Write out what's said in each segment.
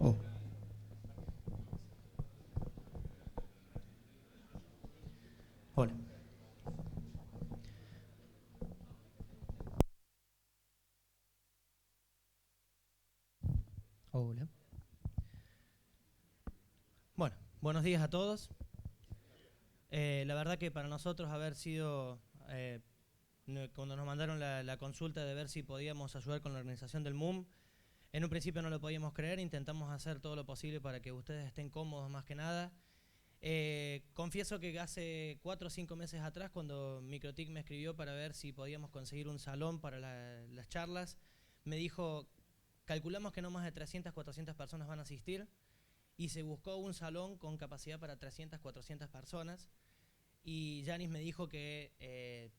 Oh, hola. Hola. Bueno, buenos días a todos. La verdad que para nosotros haber sido, cuando nos mandaron la consulta de ver si podíamos ayudar con la organización del MUM, en un principio no lo podíamos creer, intentamos hacer todo lo posible para que ustedes estén cómodos más que nada. Confieso que hace 4 o 5 meses atrás, cuando Microtik me escribió para ver si podíamos conseguir un salón para las charlas, me dijo, calculamos que no más de 300, 400 personas van a asistir, y se buscó un salón con capacidad para 300, 400 personas, y Yanis me dijo que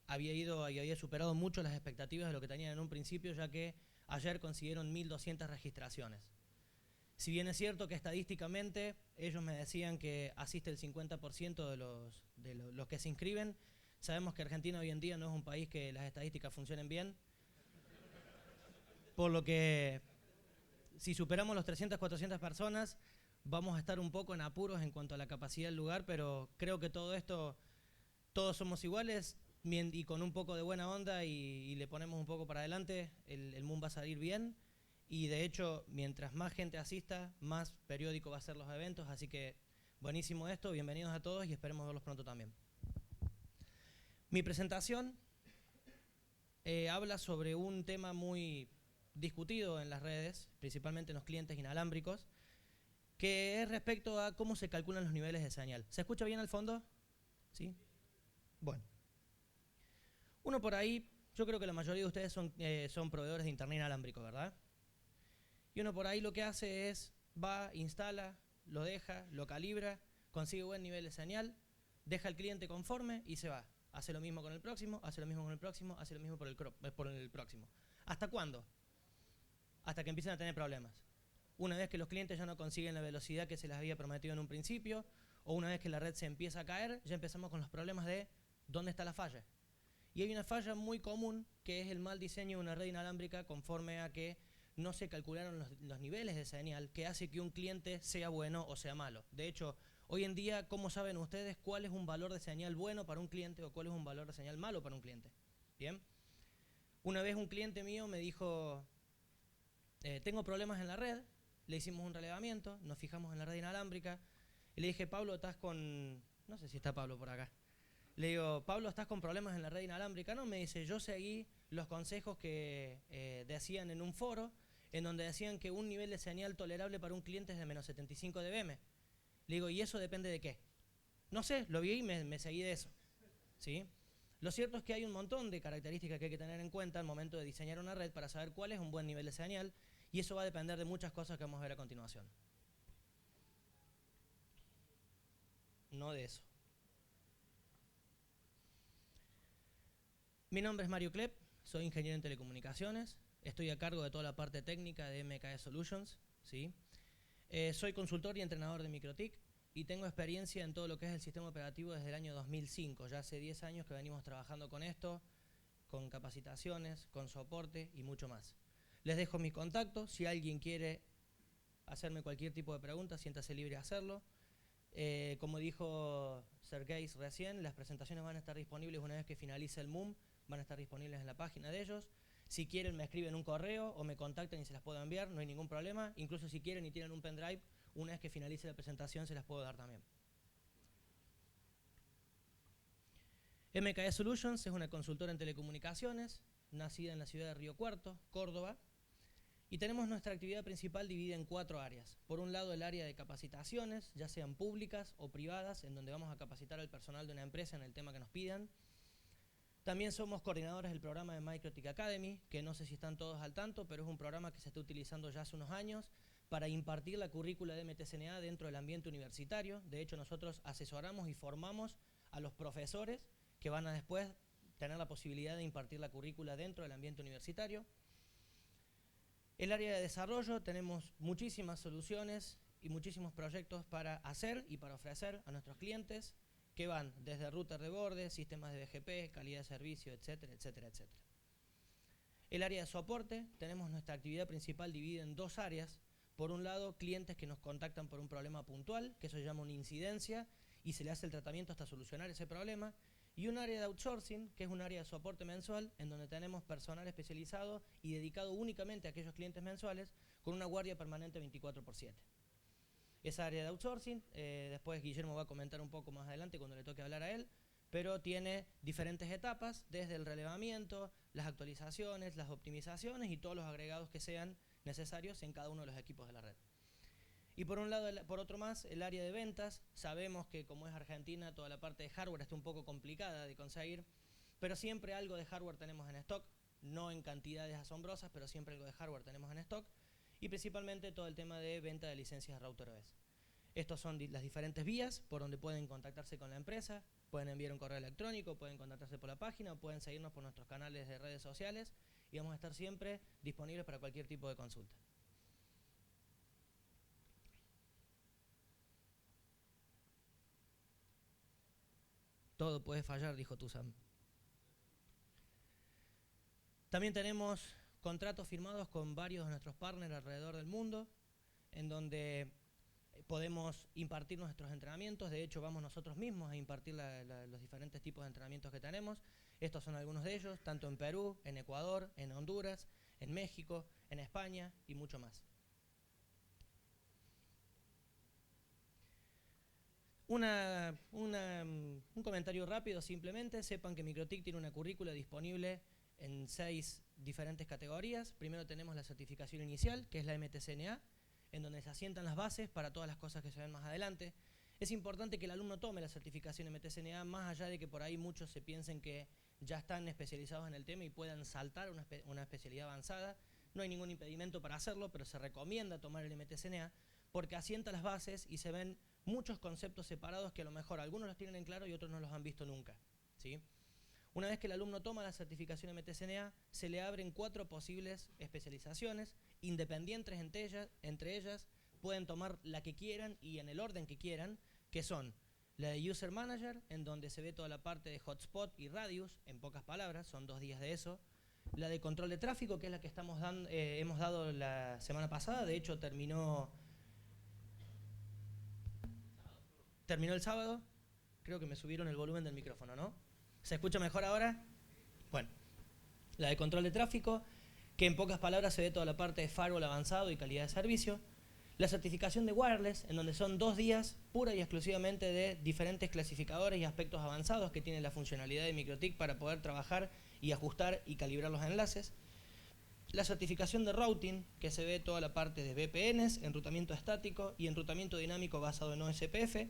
había ido y había superado mucho las expectativas de lo que tenían en un principio, ya que ayer consiguieron 1.200 registraciones. Si bien es cierto que estadísticamente ellos me decían que asiste el 50% de los que se inscriben, sabemos que Argentina hoy en día no es un país que las estadísticas funcionen bien, por lo que si superamos los 300, 400 personas, vamos a estar un poco en apuros en cuanto a la capacidad del lugar, pero creo que todo esto, todos somos iguales, y con un poco de buena onda y le ponemos un poco para adelante, el MUN va a salir bien. Y de hecho, mientras más gente asista, más periódico va a ser los eventos, así que buenísimo esto, bienvenidos a todos y esperemos verlos pronto también. Mi presentación habla sobre un tema muy discutido en las redes, principalmente en los clientes inalámbricos, que es respecto a cómo se calculan los niveles de señal. ¿Se escucha bien al fondo? ¿Sí? Bueno. Uno por ahí, yo creo que la mayoría de ustedes son proveedores de internet inalámbrico, ¿verdad? Y uno por ahí lo que hace es, va, instala, lo deja, lo calibra, consigue buen nivel de señal, deja al cliente conforme y se va. Hace lo mismo con el próximo, hace lo mismo con el próximo, hace lo mismo por el próximo. ¿Hasta cuándo? Hasta que empiecen a tener problemas. Una vez que los clientes ya no consiguen la velocidad que se les había prometido en un principio, o una vez que la red se empieza a caer, ya empezamos con los problemas de dónde está la falla. Y hay una falla muy común que es el mal diseño de una red inalámbrica conforme a que no se calcularon los niveles de señal que hace que un cliente sea bueno o sea malo. De hecho, hoy en día, ¿cómo saben ustedes cuál es un valor de señal bueno para un cliente o cuál es un valor de señal malo para un cliente? Bien. Una vez un cliente mío me dijo, tengo problemas en la red, le hicimos un relevamiento, nos fijamos en la red inalámbrica y le dije, Pablo, estás con... No sé si está Pablo por acá. Le digo, Pablo, ¿estás con problemas en la red inalámbrica? No, me dice, yo seguí los consejos que decían en un foro, en donde decían que un nivel de señal tolerable para un cliente es de menos 75 dBm. Le digo, ¿y eso depende de qué? No sé, lo vi y me seguí de eso. ¿Sí? Lo cierto es que hay un montón de características que hay que tener en cuenta al momento de diseñar una red para saber cuál es un buen nivel de señal, y eso va a depender de muchas cosas que vamos a ver a continuación. No de eso. Mi nombre es Mario Klepp, soy ingeniero en telecomunicaciones, estoy a cargo de toda la parte técnica de MKE Solutions, ¿sí? Soy consultor y entrenador de Microtik y tengo experiencia en todo lo que es el sistema operativo desde el año 2005. Ya hace 10 años que venimos trabajando con esto, con capacitaciones, con soporte y mucho más. Les dejo mis contactos, si alguien quiere hacerme cualquier tipo de pregunta, siéntase libre de hacerlo. Como dijo Sergey recién, las presentaciones van a estar disponibles una vez que finalice el MUM, van a estar disponibles en la página de ellos. Si quieren me escriben un correo o me contactan y se las puedo enviar, no hay ningún problema. Incluso si quieren y tienen un pendrive, una vez que finalice la presentación se las puedo dar también. MKE Solutions es una consultora en telecomunicaciones, nacida en la ciudad de Río Cuarto, Córdoba, y tenemos nuestra actividad principal dividida en 4 áreas. Por un lado, el área de capacitaciones, ya sean públicas o privadas, en donde vamos a capacitar al personal de una empresa en el tema que nos pidan. También somos coordinadores del programa de Microtik Academy, que no sé si están todos al tanto, pero es un programa que se está utilizando ya hace unos años para impartir la currícula de MTCNA dentro del ambiente universitario. De hecho, nosotros asesoramos y formamos a los profesores que van a después tener la posibilidad de impartir la currícula dentro del ambiente universitario. El área de desarrollo, tenemos muchísimas soluciones y muchísimos proyectos para hacer y para ofrecer a nuestros clientes, que van desde router de borde, sistemas de BGP, calidad de servicio, etcétera, etcétera, etcétera. El área de soporte, tenemos nuestra actividad principal dividida en 2 áreas. Por un lado, clientes que nos contactan por un problema puntual, que eso se llama una incidencia, y se le hace el tratamiento hasta solucionar ese problema. Y un área de outsourcing, que es un área de soporte mensual, en donde tenemos personal especializado y dedicado únicamente a aquellos clientes mensuales, con una guardia permanente 24/7. Esa área de outsourcing, después Guillermo va a comentar un poco más adelante cuando le toque hablar a él, pero tiene diferentes etapas, desde el relevamiento, las actualizaciones, las optimizaciones y todos los agregados que sean necesarios en cada uno de los equipos de la red. Y por un lado, por otro más, el área de ventas. Sabemos que como es Argentina, toda la parte de hardware está un poco complicada de conseguir, pero siempre algo de hardware tenemos en stock, no en cantidades asombrosas, pero siempre algo de hardware tenemos en stock, y principalmente todo el tema de venta de licencias de router OS. Estos son las diferentes vías por donde pueden contactarse con la empresa, pueden enviar un correo electrónico, pueden contactarse por la página, o pueden seguirnos por nuestros canales de redes sociales, y vamos a estar siempre disponibles para cualquier tipo de consulta. Todo puede fallar, dijo Tuzam. También tenemos contratos firmados con varios de nuestros partners alrededor del mundo, en donde podemos impartir nuestros entrenamientos. De hecho, vamos nosotros mismos a impartir los diferentes tipos de entrenamientos que tenemos. Estos son algunos de ellos, tanto en Perú, en Ecuador, en Honduras, en México, en España y mucho más. Un comentario rápido simplemente. Sepan que MikroTik tiene una currícula disponible en 6 diferentes categorías. Primero tenemos la certificación inicial, que es la MTCNA, en donde se asientan las bases para todas las cosas que se ven más adelante. Es importante que el alumno tome la certificación MTCNA, más allá de que por ahí muchos se piensen que ya están especializados en el tema y puedan saltar una especialidad avanzada. No hay ningún impedimento para hacerlo, pero se recomienda tomar el MTCNA porque asienta las bases y se ven muchos conceptos separados que a lo mejor algunos los tienen en claro y otros no los han visto nunca, ¿sí? Una vez que el alumno toma la certificación MTCNA, se le abren 4 posibles especializaciones, independientes entre ellas, pueden tomar la que quieran y en el orden que quieran, que son la de User Manager, en donde se ve toda la parte de Hotspot y Radius, en pocas palabras, son 2 días de eso. La de Control de Tráfico, que es la que hemos dado la semana pasada, de hecho terminó el sábado. Creo que me subieron el volumen del micrófono, ¿no? ¿Se escucha mejor ahora? Bueno, la de control de tráfico, que en pocas palabras se ve toda la parte de firewall avanzado y calidad de servicio. La certificación de wireless, en donde son 2 días pura y exclusivamente de diferentes clasificadores y aspectos avanzados que tiene la funcionalidad de MikroTik para poder trabajar y ajustar y calibrar los enlaces. La certificación de routing, que se ve toda la parte de VPNs, enrutamiento estático y enrutamiento dinámico basado en OSPF.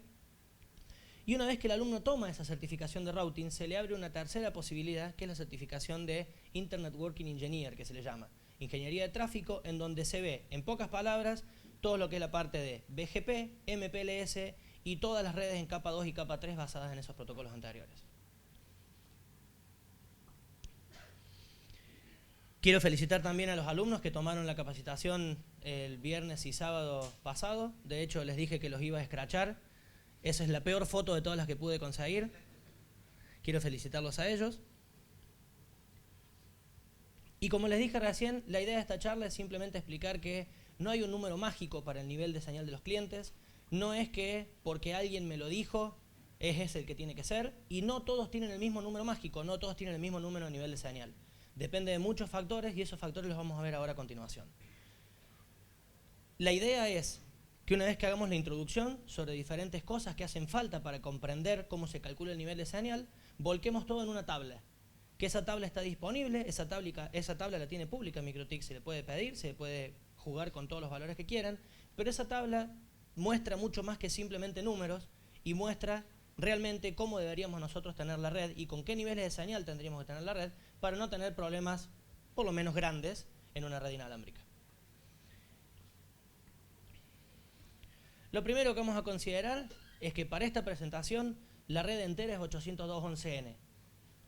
Y una vez que el alumno toma esa certificación de routing, se le abre una tercera posibilidad, que es la certificación de Internet Working Engineer, que se le llama Ingeniería de Tráfico, en donde se ve, en pocas palabras, todo lo que es la parte de BGP, MPLS y todas las redes en capa 2 y capa 3 basadas en esos protocolos anteriores. Quiero felicitar también a los alumnos que tomaron la capacitación el viernes y sábado pasado. De hecho, les dije que los iba a escrachar. Esa es la peor foto de todas las que pude conseguir. Quiero felicitarlos a ellos. Y como les dije recién, la idea de esta charla es simplemente explicar que no hay un número mágico para el nivel de señal de los clientes. No es que porque alguien me lo dijo, es ese el que tiene que ser. Y no todos tienen el mismo número mágico, no todos tienen el mismo número de nivel de señal. Depende de muchos factores y esos factores los vamos a ver ahora a continuación. La idea es que una vez que hagamos la introducción sobre diferentes cosas que hacen falta para comprender cómo se calcula el nivel de señal, volquemos todo en una tabla. Que esa tabla está disponible, esa tabla la tiene pública MikroTik, se le puede pedir, se le puede jugar con todos los valores que quieran, pero esa tabla muestra mucho más que simplemente números y muestra realmente cómo deberíamos nosotros tener la red y con qué niveles de señal tendríamos que tener la red para no tener problemas, por lo menos grandes, en una red inalámbrica. Lo primero que vamos a considerar es que para esta presentación la red entera es 802.11n.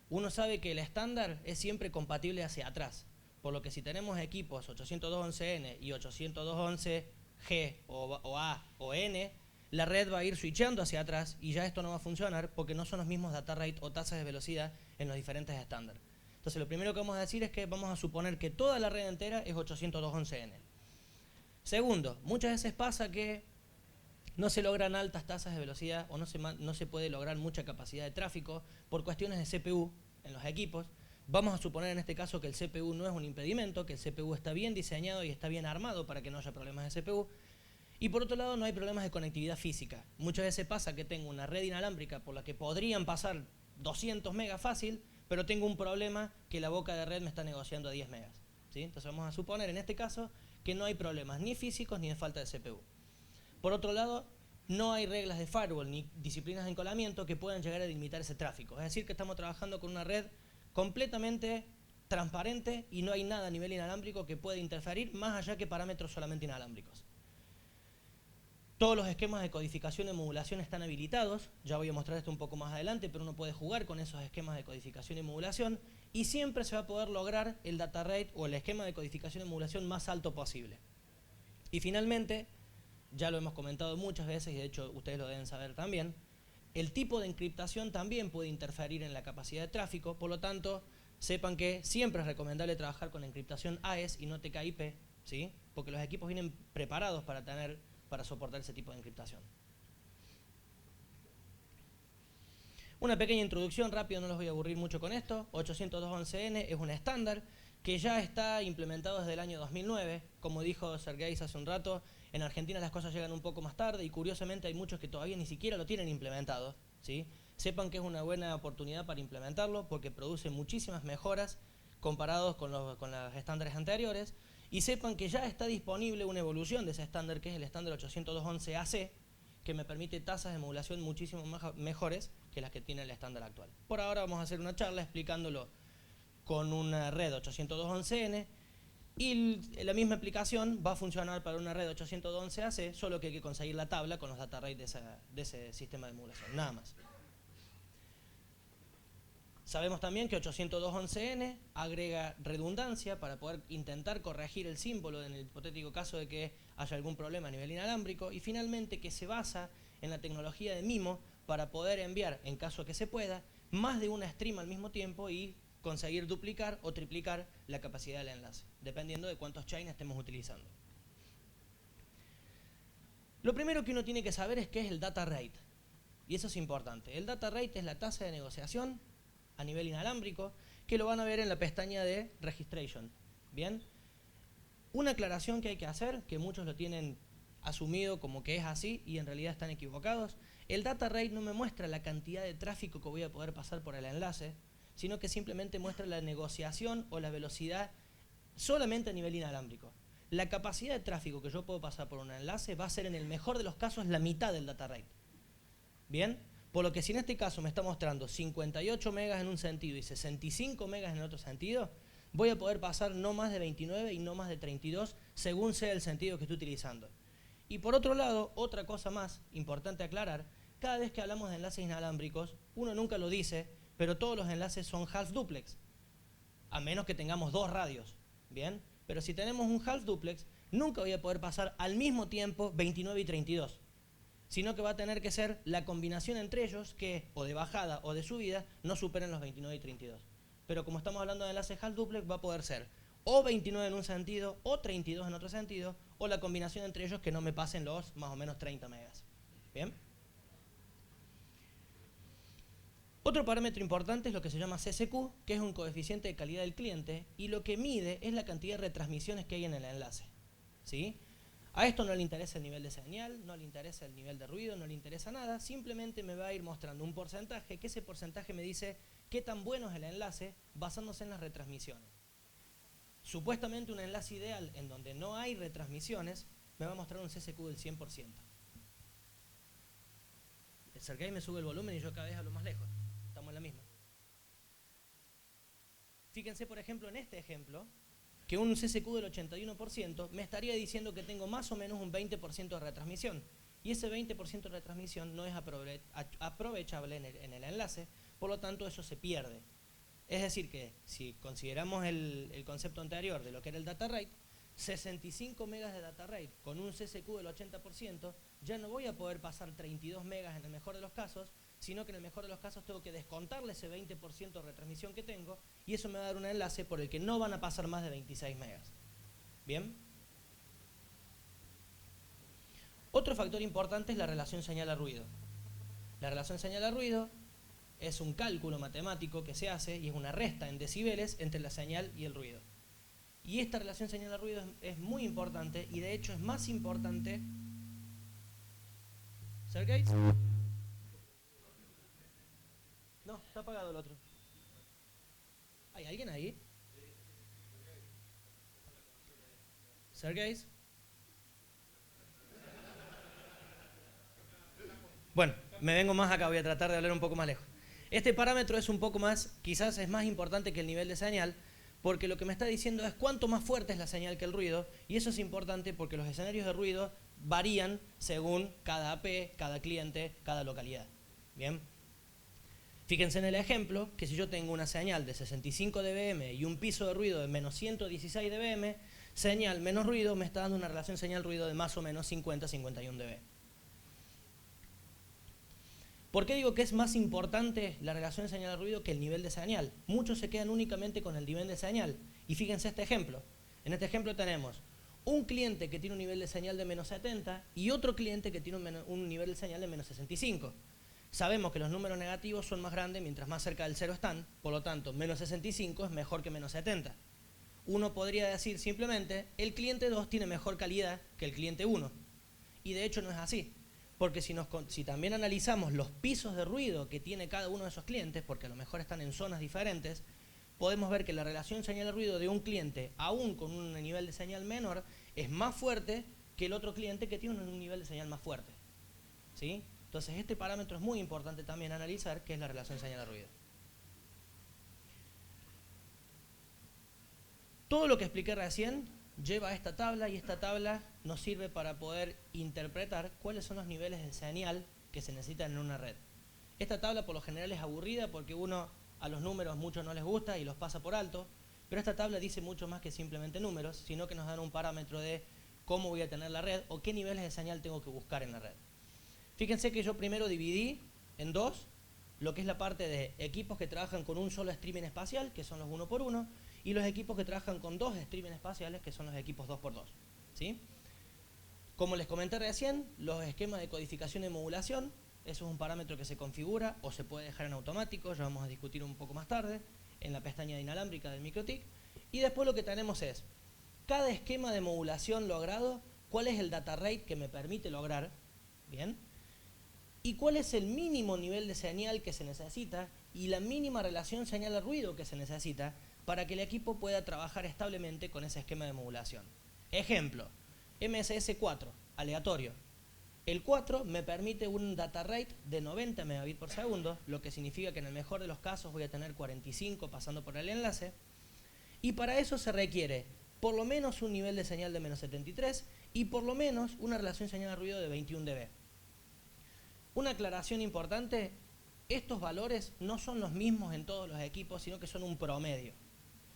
Uno sabe que el estándar es siempre compatible hacia atrás, por lo que si tenemos equipos 802.11n y 802.11g o A o N, la red va a ir switchando hacia atrás y ya esto no va a funcionar porque no son los mismos data rate o tasas de velocidad en los diferentes estándares. Entonces lo primero que vamos a decir es que vamos a suponer que toda la red entera es 802.11n. Segundo, muchas veces pasa que no se logran altas tasas de velocidad o no se puede lograr mucha capacidad de tráfico por cuestiones de CPU en los equipos. Vamos a suponer en este caso que el CPU no es un impedimento, que el CPU está bien diseñado y está bien armado para que no haya problemas de CPU. Y por otro lado no hay problemas de conectividad física. Muchas veces pasa que tengo una red inalámbrica por la que podrían pasar 200 megas fácil, pero tengo un problema que la boca de red me está negociando a 10 megas. ¿Sí? Entonces vamos a suponer en este caso que no hay problemas ni físicos ni de falta de CPU. Por otro lado, no hay reglas de firewall ni disciplinas de encolamiento que puedan llegar a delimitar ese tráfico. Es decir, que estamos trabajando con una red completamente transparente y no hay nada a nivel inalámbrico que pueda interferir más allá que parámetros solamente inalámbricos. Todos los esquemas de codificación y modulación están habilitados. Ya voy a mostrar esto un poco más adelante, pero uno puede jugar con esos esquemas de codificación y modulación y siempre se va a poder lograr el data rate o el esquema de codificación y modulación más alto posible. Y finalmente, ya lo hemos comentado muchas veces y de hecho ustedes lo deben saber también, el tipo de encriptación también puede interferir en la capacidad de tráfico, por lo tanto, sepan que siempre es recomendable trabajar con encriptación AES y no TKIP, ¿sí? Porque los equipos vienen preparados para soportar ese tipo de encriptación. Una pequeña introducción, rápido, no los voy a aburrir mucho con esto. 802.11n es un estándar que ya está implementado desde el año 2009. Como dijo Sergey hace un rato, en Argentina las cosas llegan un poco más tarde y curiosamente hay muchos que todavía ni siquiera lo tienen implementado, ¿sí? Sepan que es una buena oportunidad para implementarlo porque produce muchísimas mejoras comparados con los estándares anteriores. Y sepan que ya está disponible una evolución de ese estándar, que es el estándar 802.11ac, que me permite tasas de modulación muchísimo mejores que las que tiene el estándar actual. Por ahora vamos a hacer una charla explicándolo con una red 802.11n y la misma aplicación va a funcionar para una red 802.11ac, solo que hay que conseguir la tabla con los data rates de ese sistema de modulación, nada más. Sabemos también que 802.11n agrega redundancia para poder intentar corregir el símbolo en el hipotético caso de que haya algún problema a nivel inalámbrico, y finalmente que se basa en la tecnología de MIMO para poder enviar, en caso que se pueda, más de una stream al mismo tiempo y conseguir duplicar o triplicar la capacidad del enlace, dependiendo de cuántos chains estemos utilizando. Lo primero que uno tiene que saber es qué es el data rate, y eso es importante. El data rate es la tasa de negociación a nivel inalámbrico, que lo van a ver en la pestaña de registration. Bien, una aclaración que hay que hacer, que muchos lo tienen asumido como que es así y en realidad están equivocados. El data rate no me muestra la cantidad de tráfico que voy a poder pasar por el enlace, sino que simplemente muestra la negociación o la velocidad solamente a nivel inalámbrico. La capacidad de tráfico que yo puedo pasar por un enlace va a ser en el mejor de los casos la mitad del data rate. Bien, por lo que si en este caso me está mostrando 58 megas en un sentido y 65 megas en el otro sentido, voy a poder pasar no más de 29 y no más de 32 según sea el sentido que esté utilizando. Y por otro lado, otra cosa más importante aclarar, cada vez que hablamos de enlaces inalámbricos, uno nunca lo dice, pero todos los enlaces son half duplex, a menos que tengamos dos radios, ¿bien? Pero si tenemos un half duplex, nunca voy a poder pasar al mismo tiempo 29 y 32. Sino que va a tener que ser la combinación entre ellos que, o de bajada o de subida, no superen los 29 y 32. Pero como estamos hablando de enlaces half duplex, va a poder ser o 29 en un sentido, o 32 en otro sentido, o la combinación entre ellos que no me pasen los más o menos 30 megas. ¿Bien? Otro parámetro importante es lo que se llama CSQ, que es un coeficiente de calidad del cliente, y lo que mide es la cantidad de retransmisiones que hay en el enlace, ¿sí? A esto no le interesa el nivel de señal, no le interesa el nivel de ruido, no le interesa nada, simplemente me va a ir mostrando un porcentaje, que ese porcentaje me dice qué tan bueno es el enlace basándose en las retransmisiones. Supuestamente un enlace ideal en donde no hay retransmisiones me va a mostrar un CSQ del 100%. El Sergey me sube el volumen y yo cada vez hablo más lejos, estamos en la misma. Fíjense por ejemplo en este ejemplo, que un CSQ del 81% me estaría diciendo que tengo más o menos un 20% de retransmisión. Y ese 20% de retransmisión no es aprovechable en el enlace, por lo tanto eso se pierde. Es decir que si consideramos el concepto anterior de lo que era el data rate, 65 megas de data rate con un CSQ del 80%, ya no voy a poder pasar 32 megas en el mejor de los casos, sino que en el mejor de los casos tengo que descontarle ese 20% de retransmisión que tengo y eso me va a dar un enlace por el que no van a pasar más de 26 megas. ¿Bien? Otro factor importante es la relación señal a ruido. La relación señal a ruido es un cálculo matemático que se hace y es una resta en decibeles entre la señal y el ruido. Y esta relación señal a ruido es muy importante y de hecho es más importante... ¿Sergey? No, está apagado el otro. ¿Hay alguien ahí? ¿Sergey? Bueno, me vengo más acá, voy a tratar de hablar un poco más lejos. Este parámetro es un poco más, quizás es más importante que el nivel de señal, porque lo que me está diciendo es cuánto más fuerte es la señal que el ruido, y eso es importante porque los escenarios de ruido varían según cada AP, cada cliente, cada localidad. Bien. Fíjense en el ejemplo que si yo tengo una señal de 65 dBm y un piso de ruido de menos 116 dBm, señal menos ruido me está dando una relación señal-ruido de más o menos 50-51 dB. ¿Por qué digo que es más importante la relación señal-ruido que el nivel de señal? Muchos se quedan únicamente con el nivel de señal. Y fíjense este ejemplo. En este ejemplo tenemos un cliente que tiene un nivel de señal de menos 70 y otro cliente que tiene un nivel de señal de menos 65. Sabemos que los números negativos son más grandes mientras más cerca del cero están, por lo tanto, menos 65 es mejor que menos 70. Uno podría decir simplemente, el cliente 2 tiene mejor calidad que el cliente 1. Y de hecho no es así. Porque si también analizamos los pisos de ruido que tiene cada uno de esos clientes, porque a lo mejor están en zonas diferentes, podemos ver que la relación señal-ruido de un cliente, aún con un nivel de señal menor, es más fuerte que el otro cliente que tiene un nivel de señal más fuerte. ¿Sí? Entonces este parámetro es muy importante también analizar, que es la relación señal-ruido. Todo lo que expliqué recién lleva a esta tabla y esta tabla nos sirve para poder interpretar cuáles son los niveles de señal que se necesitan en una red. Esta tabla por lo general es aburrida porque a los números muchos no les gusta y los pasa por alto, pero esta tabla dice mucho más que simplemente números, sino que nos dan un parámetro de cómo voy a tener la red o qué niveles de señal tengo que buscar en la red. Fíjense que yo primero dividí en dos lo que es la parte de equipos que trabajan con un solo streaming espacial, que son los 1x1, y los equipos que trabajan con dos streaming espaciales, que son los equipos 2x2. ¿Sí? Como les comenté recién, los esquemas de codificación y modulación, eso es un parámetro que se configura o se puede dejar en automático, ya vamos a discutir un poco más tarde, en la pestaña de inalámbrica del MikroTik. Y después lo que tenemos es, cada esquema de modulación logrado, cuál es el data rate que me permite lograr, ¿bien? Y cuál es el mínimo nivel de señal que se necesita y la mínima relación señal a ruido que se necesita para que el equipo pueda trabajar establemente con ese esquema de modulación. Ejemplo, MSS 4, aleatorio. El 4 me permite un data rate de 90 megabits por segundo, lo que significa que en el mejor de los casos voy a tener 45 pasando por el enlace, y para eso se requiere por lo menos un nivel de señal de menos 73 y por lo menos una relación señal a ruido de 21 dB. Una aclaración importante, estos valores no son los mismos en todos los equipos, sino que son un promedio.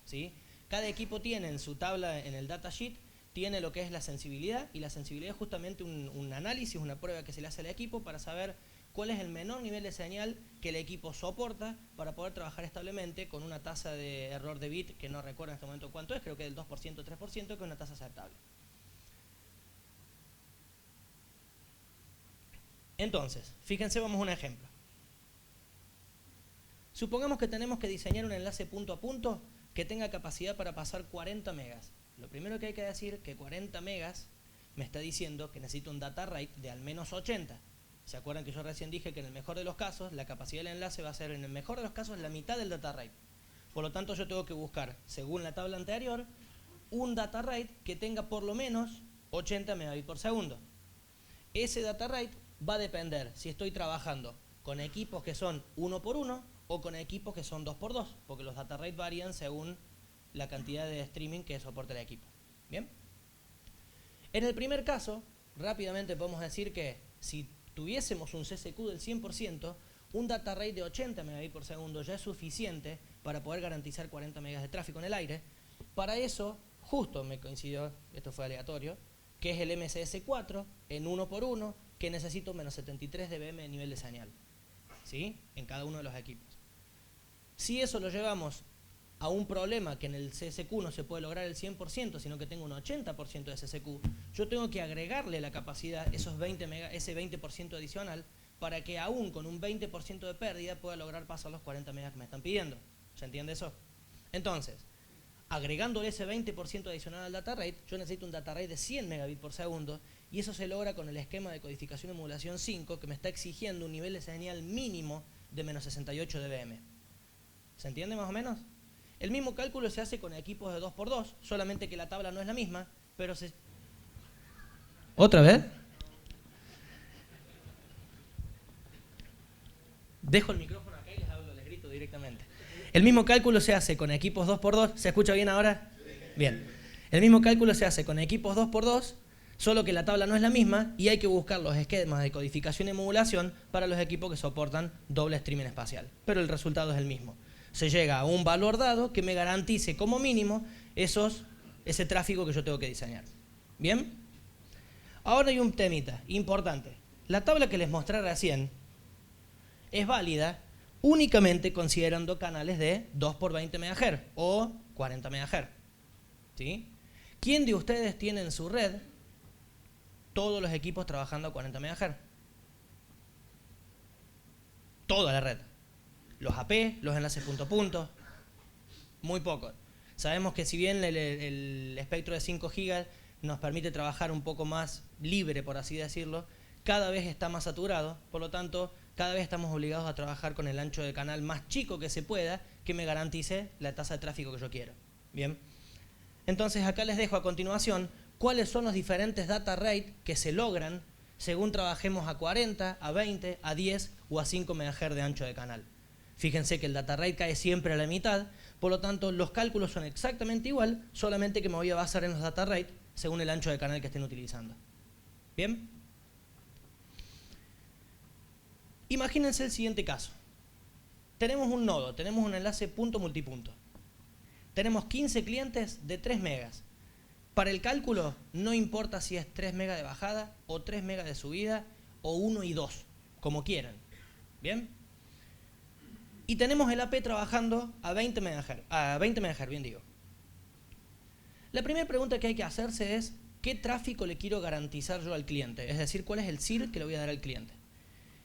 ¿Sí? Cada equipo tiene en su tabla, en el datasheet, tiene lo que es la sensibilidad, y la sensibilidad es justamente un análisis, una prueba que se le hace al equipo para saber cuál es el menor nivel de señal que el equipo soporta para poder trabajar establemente con una tasa de error de bit, que no recuerdo en este momento cuánto es, creo que del 2% o 3%, que es una tasa aceptable. Entonces, fíjense, vamos a un ejemplo. Supongamos que tenemos que diseñar un enlace punto a punto que tenga capacidad para pasar 40 megas. Lo primero que hay que decir es que 40 megas me está diciendo que necesito un data rate de al menos 80. ¿Se acuerdan que yo recién dije que en el mejor de los casos la capacidad del enlace va a ser en el mejor de los casos la mitad del data rate? Por lo tanto yo tengo que buscar, según la tabla anterior, un data rate que tenga por lo menos 80 megabits por segundo. Ese data rate va a depender si estoy trabajando con equipos que son 1x1 o con equipos que son 2x2, porque los data rates varían según la cantidad de streaming que soporta el equipo. ¿Bien? En el primer caso, rápidamente podemos decir que si tuviésemos un CSQ del 100%, un data rate de 80 megabits por segundo ya es suficiente para poder garantizar 40 megas de tráfico en el aire. Para eso, justo me coincidió, esto fue aleatorio, que es el MSS 4 en 1x1, que necesito menos 73 dBm de nivel de señal, ¿sí? En cada uno de los equipos. Si eso lo llevamos a un problema que en el CSQ no se puede lograr el 100%, sino que tengo un 80% de CSQ, yo tengo que agregarle la capacidad, ese 20% adicional, para que aún con un 20% de pérdida pueda lograr pasar los 40 megas que me están pidiendo. ¿Se entiende eso? Entonces, agregándole ese 20% adicional al data rate, yo necesito un data rate de 100 megabits por segundo, y eso se logra con el esquema de codificación y modulación 5, que me está exigiendo un nivel de señal mínimo de menos 68 dBm. ¿Se entiende más o menos? El mismo cálculo se hace con equipos de 2x2, solamente que la tabla no es la misma, pero se... ¿Otra vez? Dejo el micrófono acá y les hablo, les grito directamente. El mismo cálculo se hace con equipos 2x2. ¿Se escucha bien ahora? Bien. El mismo cálculo se hace con equipos 2x2, solo que la tabla no es la misma y hay que buscar los esquemas de codificación y modulación para los equipos que soportan doble streaming espacial. Pero el resultado es el mismo. Se llega a un valor dado que me garantice como mínimo ese tráfico que yo tengo que diseñar. ¿Bien? Ahora hay un temita importante. La tabla que les mostré recién es válida únicamente considerando canales de 2 por 20 MHz o 40 MHz. ¿Sí? ¿Quién de ustedes tiene en su red todos los equipos trabajando a 40 MHz? Toda la red. Los AP, los enlaces punto a punto, muy pocos. Sabemos que si bien el espectro de 5 GB nos permite trabajar un poco más libre, por así decirlo, cada vez está más saturado, por lo tanto, cada vez estamos obligados a trabajar con el ancho de canal más chico que se pueda, que me garantice la tasa de tráfico que yo quiero. Bien. Entonces acá les dejo a continuación cuáles son los diferentes data rates que se logran según trabajemos a 40, a 20, a 10 o a 5 MHz de ancho de canal. Fíjense que el data rate cae siempre a la mitad, por lo tanto los cálculos son exactamente igual, solamente que me voy a basar en los data rate según el ancho de canal que estén utilizando. ¿Bien? Imagínense el siguiente caso. Tenemos un nodo, tenemos un enlace punto-multipunto. Tenemos 15 clientes de 3 megas. Para el cálculo no importa si es 3 megas de bajada o 3 megas de subida o 1 y 2, como quieran. ¿Bien? Y tenemos el AP trabajando a 20 MHz, bien digo. La primera pregunta que hay que hacerse es, ¿qué tráfico le quiero garantizar yo al cliente? Es decir, ¿cuál es el SIR que le voy a dar al cliente?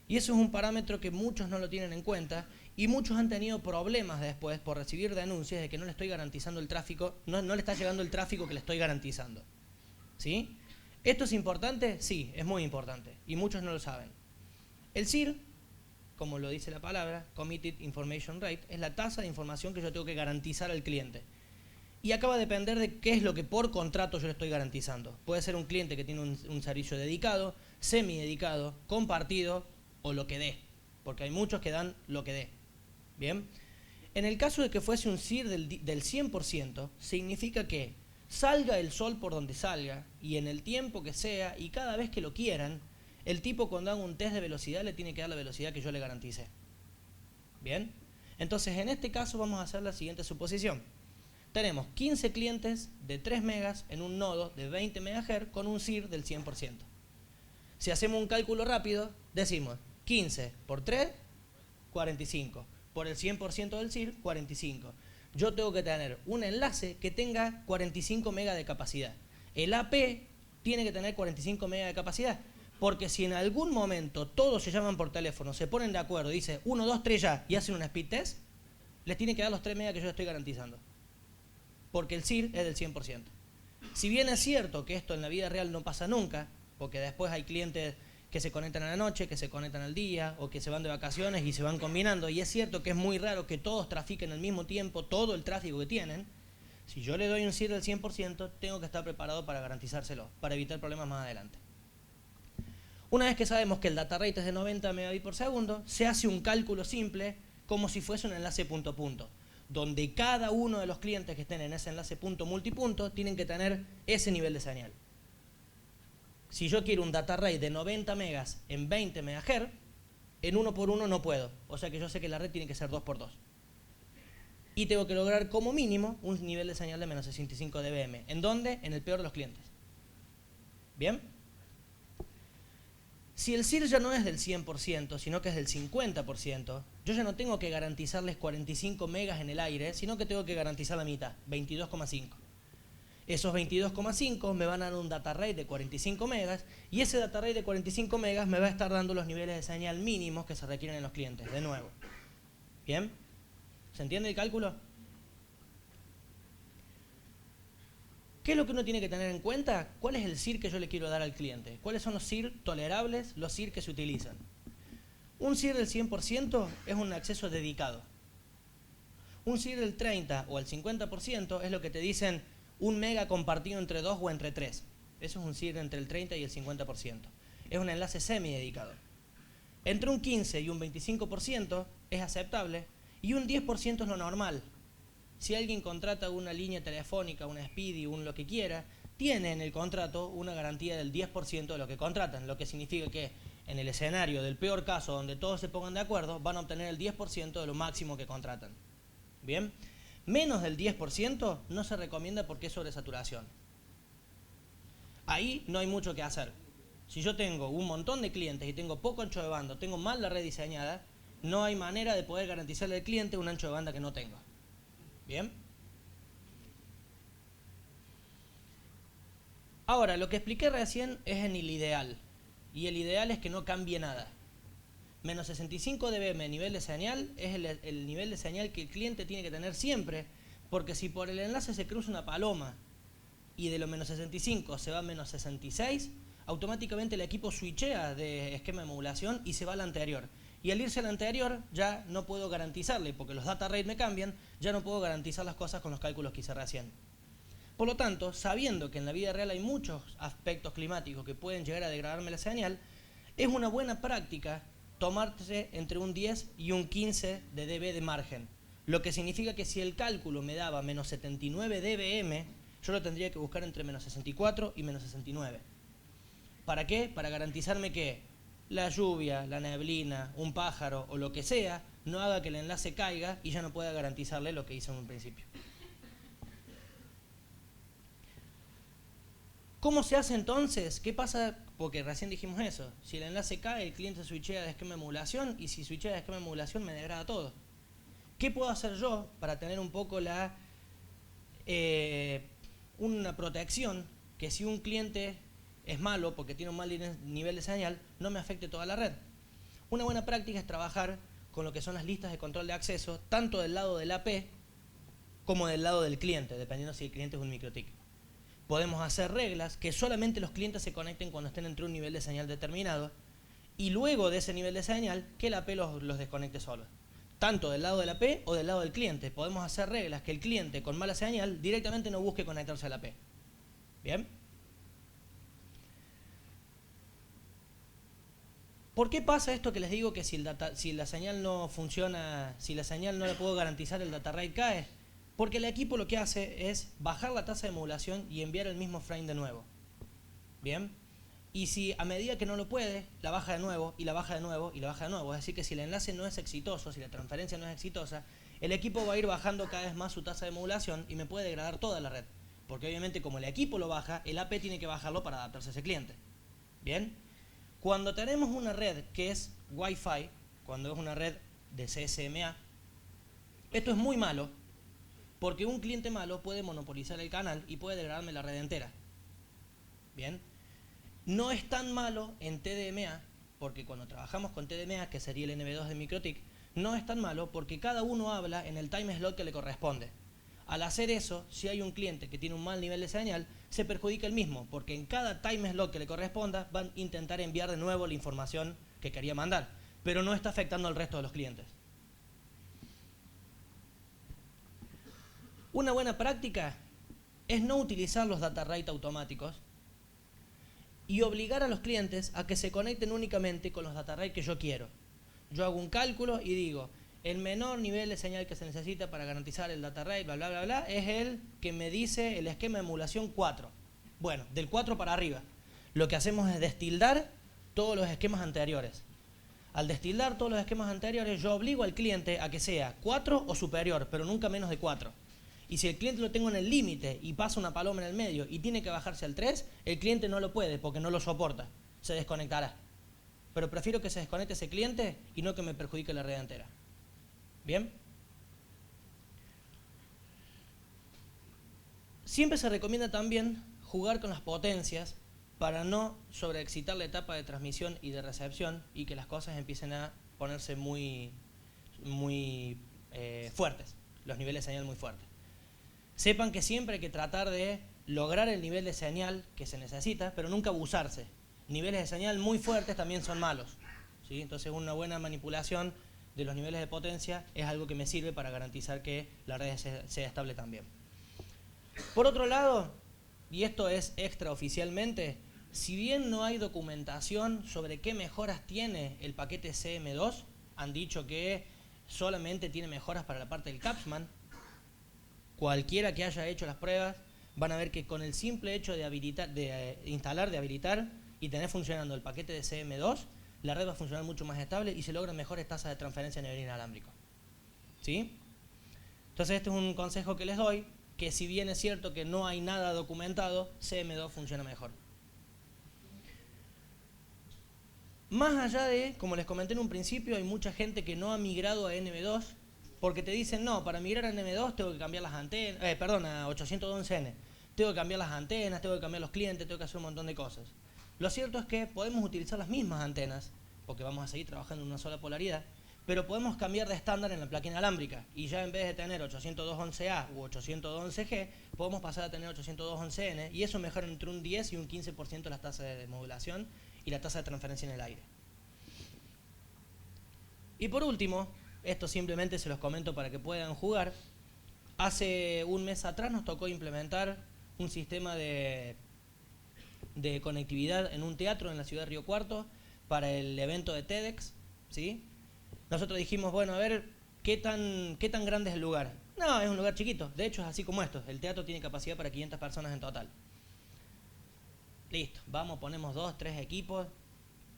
Y eso es un parámetro que muchos no lo tienen en cuenta y muchos han tenido problemas después por recibir denuncias de que no le estoy garantizando el tráfico, no le está llegando el tráfico que le estoy garantizando. ¿Sí? ¿Esto es importante? Sí, es muy importante y muchos no lo saben. El SIR, como lo dice la palabra, Committed Information Rate, es la tasa de información que yo tengo que garantizar al cliente. Y acá va a depender de qué es lo que por contrato yo le estoy garantizando. Puede ser un cliente que tiene un servicio dedicado, semi-dedicado, compartido o lo que dé, porque hay muchos que dan lo que dé. ¿Bien? En el caso de que fuese un SIR del 100%, significa que salga el sol por donde salga y en el tiempo que sea y cada vez que lo quieran, el tipo cuando haga un test de velocidad le tiene que dar la velocidad que yo le garantice. ¿Bien? Entonces en este caso vamos a hacer la siguiente suposición. Tenemos 15 clientes de 3 megas en un nodo de 20 MHz con un SIR del 100%. Si hacemos un cálculo rápido, decimos 15 por 3, 45. Por el 100% del SIR, 45. Yo tengo que tener un enlace que tenga 45 megas de capacidad. El AP tiene que tener 45 megas de capacidad. Porque si en algún momento todos se llaman por teléfono, se ponen de acuerdo, dice 1, 2, 3 ya y hacen un speed test, les tienen que dar los 3 megas que yo estoy garantizando. Porque el SIR es del 100%. Si bien es cierto que esto en la vida real no pasa nunca, porque después hay clientes que se conectan a la noche, que se conectan al día, o que se van de vacaciones y se van combinando, y es cierto que es muy raro que todos trafiquen al mismo tiempo todo el tráfico que tienen, si yo le doy un SIR del 100%, tengo que estar preparado para garantizárselo, para evitar problemas más adelante. Una vez que sabemos que el data rate es de 90 megabits por segundo, se hace un cálculo simple como si fuese un enlace punto a punto, donde cada uno de los clientes que estén en ese enlace punto multipunto tienen que tener ese nivel de señal. Si yo quiero un data rate de 90 megas en 20 MHz, en 1 por 1 no puedo. O sea que yo sé que la red tiene que ser 2 por 2. Y tengo que lograr como mínimo un nivel de señal de menos 65 dBm. ¿En dónde? En el peor de los clientes. ¿Bien? Si el SIR ya no es del 100%, sino que es del 50%, yo ya no tengo que garantizarles 45 megas en el aire, sino que tengo que garantizar la mitad, 22,5. Esos 22,5 me van a dar un data rate de 45 megas y ese data rate de 45 megas me va a estar dando los niveles de señal mínimos que se requieren en los clientes, de nuevo. ¿Bien? ¿Se entiende el cálculo? ¿Qué es lo que uno tiene que tener en cuenta? ¿Cuál es el SIR que yo le quiero dar al cliente? ¿Cuáles son los SIR tolerables, los SIR que se utilizan? Un SIR del 100% es un acceso dedicado. Un SIR del 30 o el 50% es lo que te dicen 1 mega compartido entre 2 o entre 3. Eso es un SIR entre el 30 y el 50%. Es un enlace semi-dedicado. Entre un 15 y un 25% es aceptable y un 10% es lo normal. Si alguien contrata una línea telefónica, una Speedy, un lo que quiera, tiene en el contrato una garantía del 10% de lo que contratan, lo que significa que en el escenario del peor caso donde todos se pongan de acuerdo, van a obtener el 10% de lo máximo que contratan. ¿Bien? Menos del 10% no se recomienda porque es sobresaturación. Ahí no hay mucho que hacer. Si yo tengo un montón de clientes y tengo poco ancho de banda, tengo mal la red diseñada, no hay manera de poder garantizarle al cliente un ancho de banda que no tengo. ¿Bien? Ahora, lo que expliqué recién es en el ideal. Y el ideal es que no cambie nada. Menos 65 dBm nivel de señal es el nivel de señal que el cliente tiene que tener siempre, porque si por el enlace se cruza una paloma y de los menos 65 se va a menos 66, automáticamente el equipo switchea de esquema de modulación y se va al anterior. Y al irse al anterior ya no puedo garantizarle, porque los data rates me cambian, ya no puedo garantizar las cosas con los cálculos que hice recién. Por lo tanto, sabiendo que en la vida real hay muchos aspectos climáticos que pueden llegar a degradarme la señal, es una buena práctica tomarse entre un 10 y un 15 de dB de margen. Lo que significa que si el cálculo me daba menos 79 dBm, yo lo tendría que buscar entre menos 64 y menos 69. ¿Para qué? Para garantizarme que la lluvia, la neblina, un pájaro o lo que sea no haga que el enlace caiga y ya no pueda garantizarle lo que hice en un principio. ¿Cómo se hace entonces? ¿Qué pasa? Porque recién dijimos eso. Si el enlace cae, el cliente switchea de esquema de modulación y si switchea de esquema de modulación me degrada todo. ¿Qué puedo hacer yo para tener un poco una protección que si un cliente es malo porque tiene un mal nivel de señal, no me afecte toda la red? Una buena práctica es trabajar con lo que son las listas de control de acceso, tanto del lado del AP como del lado del cliente, dependiendo si el cliente es un MikroTik. Podemos hacer reglas que solamente los clientes se conecten cuando estén entre un nivel de señal determinado y luego de ese nivel de señal que el AP los desconecte solos. Tanto del lado del AP o del lado del cliente. Podemos hacer reglas que el cliente con mala señal directamente no busque conectarse al AP. ¿Bien? ¿Por qué pasa esto que les digo que si la señal no funciona, si la señal no le puedo garantizar, el data rate cae? Porque el equipo lo que hace es bajar la tasa de modulación y enviar el mismo frame de nuevo. ¿Bien? Y si a medida que no lo puede, la baja de nuevo, y la baja de nuevo, y la baja de nuevo. Es decir, que si el enlace no es exitoso, si la transferencia no es exitosa, el equipo va a ir bajando cada vez más su tasa de modulación y me puede degradar toda la red. Porque obviamente como el equipo lo baja, el AP tiene que bajarlo para adaptarse a ese cliente. ¿Bien? Cuando tenemos una red que es Wi-Fi, cuando es una red de CSMA, esto es muy malo, porque un cliente malo puede monopolizar el canal y puede degradarme la red entera. ¿Bien? No es tan malo en TDMA, porque cuando trabajamos con TDMA, que sería el NB2 de MikroTik, no es tan malo porque cada uno habla en el time slot que le corresponde. Al hacer eso, si hay un cliente que tiene un mal nivel de señal, se perjudica el mismo, porque en cada time slot que le corresponda van a intentar enviar de nuevo la información que quería mandar, pero no está afectando al resto de los clientes. Una buena práctica es no utilizar los data rate automáticos y obligar a los clientes a que se conecten únicamente con los data rate que yo quiero. Yo hago un cálculo y digo, el menor nivel de señal que se necesita para garantizar el data rate, bla, bla, bla, bla, es el que me dice el esquema de emulación 4. Bueno, del 4 para arriba. Lo que hacemos es destildar todos los esquemas anteriores. Al destildar todos los esquemas anteriores, yo obligo al cliente a que sea 4 o superior, pero nunca menos de 4. Y si el cliente lo tengo en el límite y pasa una paloma en el medio y tiene que bajarse al 3, el cliente no lo puede porque no lo soporta. Se desconectará. pero prefiero que se desconecte ese cliente y no que me perjudique la red entera. ¿Bien? Siempre se recomienda también jugar con las potencias para no sobreexcitar la etapa de transmisión y de recepción y que las cosas empiecen a ponerse muy fuertes, los niveles de señal muy fuertes. Sepan que siempre hay que tratar de lograr el nivel de señal que se necesita, pero nunca abusarse. Niveles de señal muy fuertes también son malos, ¿sí? Entonces una buena manipulación de los niveles de potencia es algo que me sirve para garantizar que la red sea estable también. Por otro lado, y esto es extraoficialmente, si bien no hay documentación sobre qué mejoras tiene el paquete CM2, han dicho que solamente tiene mejoras para la parte del Capsman. Cualquiera que haya hecho las pruebas van a ver que con el simple hecho de instalar, de habilitar y tener funcionando el paquete de CM2, la red va a funcionar mucho más estable y se logran mejores tasas de transferencia a nivel inalámbrico. ¿Sí? Entonces este es un consejo que les doy, que si bien es cierto que no hay nada documentado, CM2 funciona mejor. Más allá de, como les comenté en un principio, hay mucha gente que no ha migrado a NB2 porque te dicen, no, para migrar a NB2 tengo que cambiar las antenas, a 802.11n, tengo que cambiar las antenas, tengo que cambiar los clientes, tengo que hacer un montón de cosas. Lo cierto es que podemos utilizar las mismas antenas, porque vamos a seguir trabajando en una sola polaridad, pero podemos cambiar de estándar en la placa inalámbrica y ya en vez de tener 802.11a u 802.11g, podemos pasar a tener 802.11n y eso mejora entre un 10 y un 15% las tasas de modulación y la tasa de transferencia en el aire. Y por último, esto simplemente se los comento para que puedan jugar, hace un mes atrás nos tocó implementar un sistema de conectividad en un teatro en la ciudad de Río Cuarto para el evento de TEDx, ¿sí? Nosotros dijimos, bueno, a ver, ¿qué tan grande es el lugar? No, es un lugar chiquito, de hecho es así como esto, el teatro tiene capacidad para 500 personas en total. Listo, vamos, ponemos 2, 3 equipos,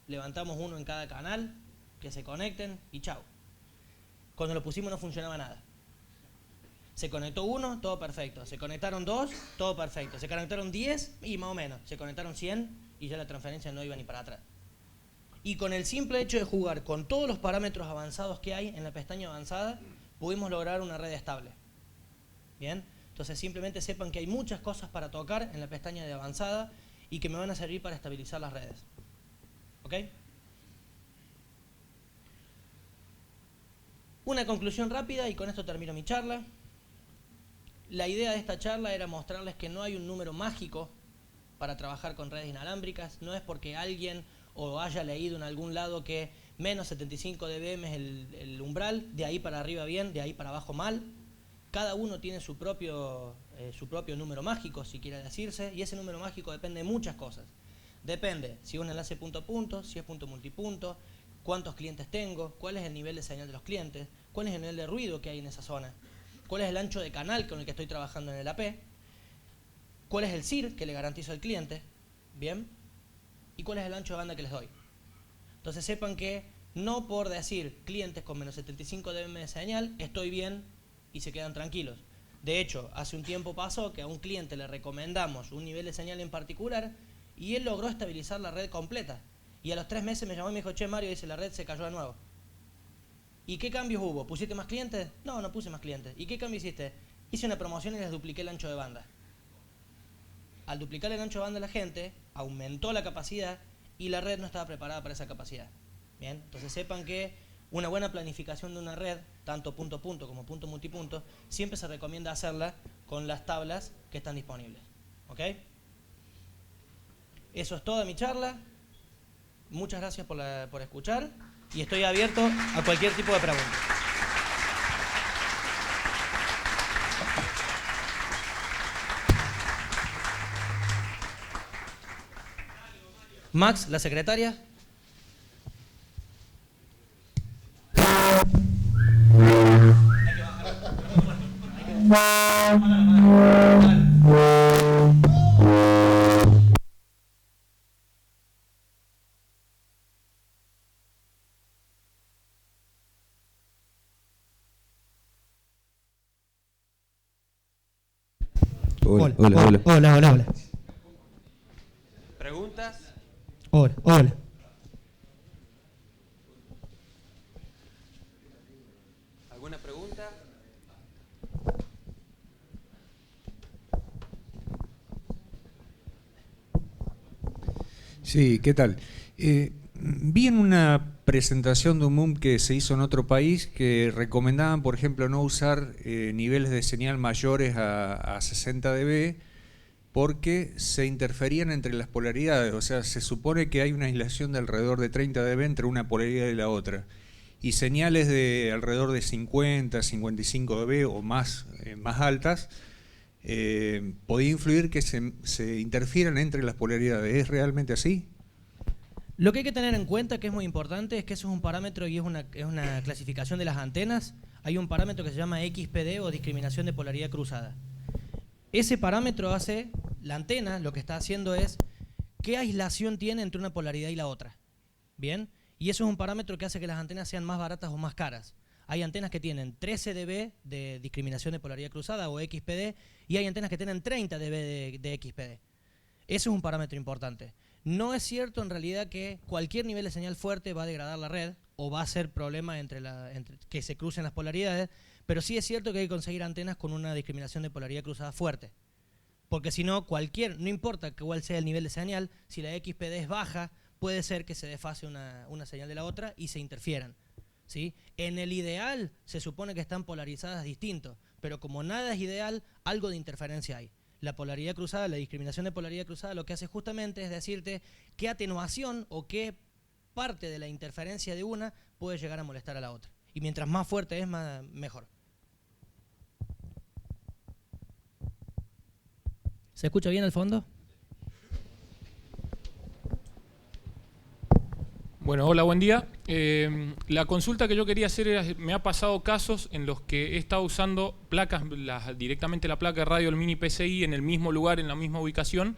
levantamos uno en cada canal, que se conecten y chau. Cuando lo pusimos no funcionaba nada. Se conectó uno, todo perfecto. Se conectaron 2, todo perfecto. Se conectaron 10 y más o menos. Se conectaron 100 y ya la transferencia no iba ni para atrás. Y con el simple hecho de jugar con todos los parámetros avanzados que hay en la pestaña avanzada, pudimos lograr una red estable. ¿Bien? Entonces simplemente sepan que hay muchas cosas para tocar en la pestaña de avanzada y que me van a servir para estabilizar las redes. ¿Ok? Una conclusión rápida y con esto termino mi charla. La idea de esta charla era mostrarles que no hay un número mágico para trabajar con redes inalámbricas. No es porque alguien o haya leído en algún lado que menos 75 dBm es el umbral, de ahí para arriba bien, de ahí para abajo mal. Cada uno tiene su propio número mágico, si quiere decirse, y ese número mágico depende de muchas cosas. Depende si es un enlace punto a punto, si es punto multipunto, cuántos clientes tengo, cuál es el nivel de señal de los clientes, cuál es el nivel de ruido que hay en esa zona, cuál es el ancho de canal con el que estoy trabajando en el AP, cuál es el SIR que le garantizo al cliente, ¿bien? Y cuál es el ancho de banda que les doy. Entonces sepan que no por decir clientes con menos 75 dBm de señal, estoy bien y se quedan tranquilos. De hecho, hace un tiempo pasó que a un cliente le recomendamos un nivel de señal en particular y él logró estabilizar la red completa. Y a los 3 meses me llamó y me dijo, che Mario, dice, la red se cayó de nuevo. ¿Y qué cambios hubo? ¿Pusiste más clientes? No, no puse más clientes. ¿Y qué cambio hiciste? Hice una promoción y les dupliqué el ancho de banda. Al duplicar el ancho de banda de la gente, aumentó la capacidad y la red no estaba preparada para esa capacidad. Bien, entonces sepan que una buena planificación de una red, tanto punto a punto como punto multipunto, siempre se recomienda hacerla con las tablas que están disponibles. ¿Ok? Eso es toda mi charla. Muchas gracias por escuchar y estoy abierto a cualquier tipo de pregunta. Max, la secretaria. Hola. ¿Preguntas? Hola. ¿Alguna pregunta? Sí, ¿qué tal? Vi en una presentación de un MUM que se hizo en otro país que recomendaban, por ejemplo, no usar niveles de señal mayores a 60 dB porque se interferían entre las polaridades. O sea, se supone que hay una aislación de alrededor de 30 dB entre una polaridad y la otra. Y señales de alrededor de 50, 55 dB o más, más altas podía influir que se interfieran entre las polaridades. ¿Es realmente así? Lo que hay que tener en cuenta, que es muy importante, es que eso es un parámetro y es una clasificación de las antenas. Hay un parámetro que se llama XPD o discriminación de polaridad cruzada. Ese parámetro hace, la antena lo que está haciendo es qué aislación tiene entre una polaridad y la otra. ¿Bien? Y eso es un parámetro que hace que las antenas sean más baratas o más caras. Hay antenas que tienen 13 dB de discriminación de polaridad cruzada o XPD y hay antenas que tienen 30 dB de XPD. Eso es un parámetro importante. No es cierto en realidad que cualquier nivel de señal fuerte va a degradar la red o va a ser problema entre que se crucen las polaridades, pero sí es cierto que hay que conseguir antenas con una discriminación de polaridad cruzada fuerte. Porque si no, no importa cuál sea el nivel de señal, si la XPD es baja, puede ser que se desfase una señal de la otra y se interfieran. ¿Sí? En el ideal se supone que están polarizadas distintos, pero como nada es ideal, algo de interferencia hay. La polaridad cruzada, la discriminación de polaridad cruzada, lo que hace justamente es decirte qué atenuación o qué parte de la interferencia de una puede llegar a molestar a la otra. Y mientras más fuerte es, mejor. ¿Se escucha bien al fondo? Bueno, hola, buen día. La consulta que yo quería hacer era, me ha pasado casos en los que he estado usando placas, directamente la placa de radio del mini PCI en el mismo lugar, en la misma ubicación,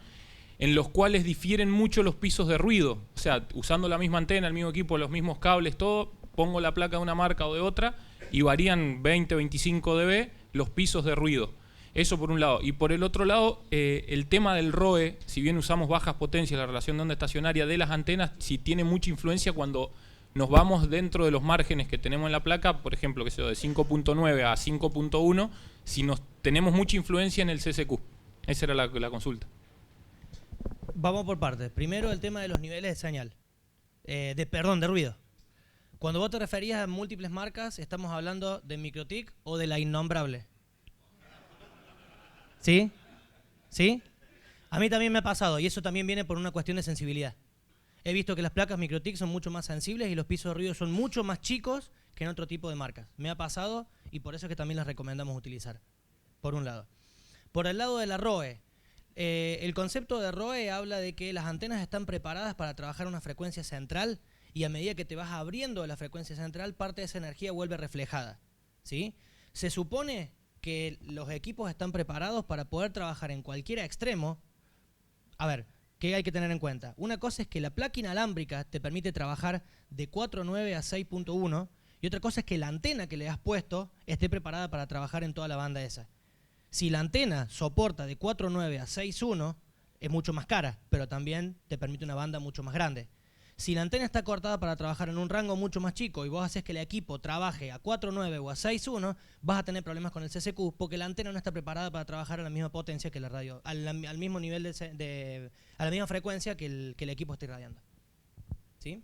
en los cuales difieren mucho los pisos de ruido. O sea, usando la misma antena, el mismo equipo, los mismos cables, todo, pongo la placa de una marca o de otra y varían 20, 25 dB los pisos de ruido. Eso por un lado. Y por el otro lado, el tema del ROE, si bien usamos bajas potencias, la relación de onda estacionaria de las antenas, sí tiene mucha influencia cuando nos vamos dentro de los márgenes que tenemos en la placa, por ejemplo, que sea de 5.9 a 5.1, si tenemos mucha influencia en el CCQ. Esa era la consulta. Vamos por partes. Primero, el tema de los niveles de señal. De ruido. Cuando vos te referías a múltiples marcas, estamos hablando de MikroTik o de la innombrable. ¿Sí? ¿Sí? A mí también me ha pasado y eso también viene por una cuestión de sensibilidad. He visto que las placas MikroTik son mucho más sensibles y los pisos de ruido son mucho más chicos que en otro tipo de marcas. Me ha pasado y por eso es que también las recomendamos utilizar, por un lado. Por el lado de la ROE, el concepto de ROE habla de que las antenas están preparadas para trabajar a una frecuencia central y a medida que te vas abriendo de la frecuencia central, parte de esa energía vuelve reflejada. ¿Sí? Se supone que los equipos están preparados para poder trabajar en cualquier extremo. A ver, ¿qué hay que tener en cuenta? Una cosa es que la placa inalámbrica te permite trabajar de 4.9 a 6.1 y otra cosa es que la antena que le has puesto esté preparada para trabajar en toda la banda esa. Si la antena soporta de 4.9 a 6.1 es mucho más cara, pero también te permite una banda mucho más grande. Si la antena está cortada para trabajar en un rango mucho más chico y vos haces que el equipo trabaje a 4.9 o a 6.1, vas a tener problemas con el CCQ porque la antena no está preparada para trabajar a la misma potencia que la radio, al mismo nivel a la misma frecuencia que el equipo está irradiando. ¿Sí?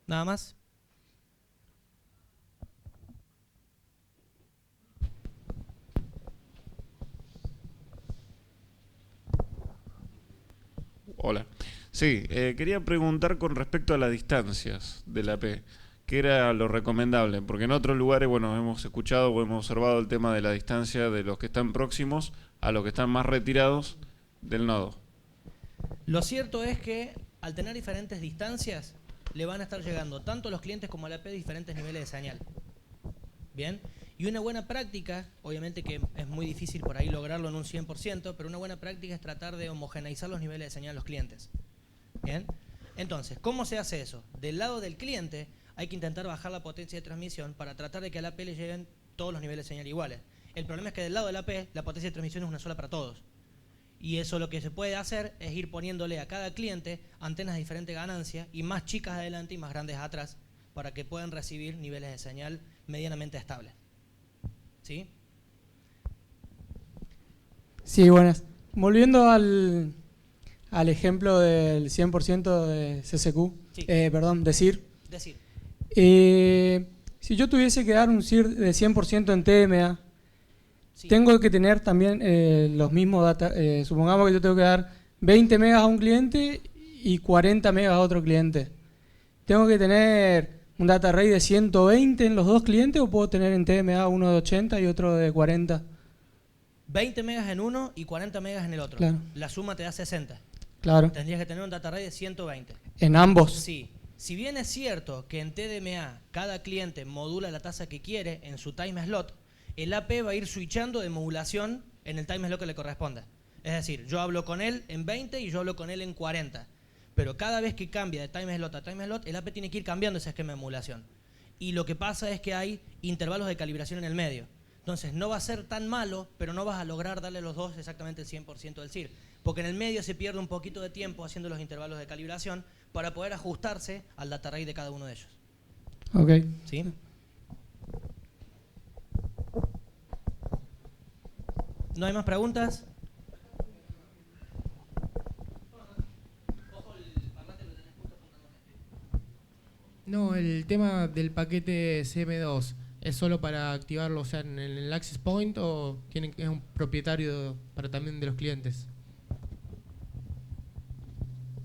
¿Nada más? Hola. Sí, quería preguntar con respecto a las distancias de la AP. ¿Qué era lo recomendable? Porque en otros lugares, bueno, hemos escuchado o hemos observado el tema de la distancia de los que están próximos a los que están más retirados del nodo. Lo cierto es que al tener diferentes distancias, le van a estar llegando tanto a los clientes como a la AP diferentes niveles de señal. ¿Bien? Y una buena práctica, obviamente que es muy difícil por ahí lograrlo en un 100%, pero una buena práctica es tratar de homogeneizar los niveles de señal a los clientes. ¿Bien? Entonces, ¿cómo se hace eso? Del lado del cliente hay que intentar bajar la potencia de transmisión para tratar de que a la AP le lleguen todos los niveles de señal iguales. El problema es que del lado de la AP la potencia de transmisión es una sola para todos. Y eso lo que se puede hacer es ir poniéndole a cada cliente antenas de diferente ganancia y más chicas adelante y más grandes atrás para que puedan recibir niveles de señal medianamente estables. ¿Sí? Sí, buenas. Volviendo al ejemplo del 100% de CCQ, Sí. perdón, de CIR. Decir, Si yo tuviese que dar un CIR de 100% en TMA, sí. tengo que tener también los mismos data. Supongamos que yo tengo que dar 20 megas a un cliente y 40 megas a otro cliente. ¿Tengo que tener un data rate de 120 en los dos clientes o puedo tener en TMA uno de 80 y otro de 40? 20 megas en uno y 40 megas en el otro. Claro. La suma te da 60. Claro. Tendrías que tener un data rate de 120. En ambos. Sí. Si bien es cierto que en TDMA cada cliente modula la tasa que quiere en su time slot, el AP va a ir switchando de modulación en el time slot que le corresponda. Es decir, yo hablo con él en 20 y yo hablo con él en 40. Pero cada vez que cambia de time slot a time slot, el AP tiene que ir cambiando ese esquema de modulación. Y lo que pasa es que hay intervalos de calibración en el medio. Entonces no va a ser tan malo, pero no vas a lograr darle a los dos exactamente el 100% del CIR. Porque en el medio se pierde un poquito de tiempo haciendo los intervalos de calibración para poder ajustarse al data rate de cada uno de ellos. Ok. ¿Sí? ¿No hay más preguntas? No, el tema del paquete CM2 es solo para activarlo, o sea, en el access point, o es un propietario para también de los clientes.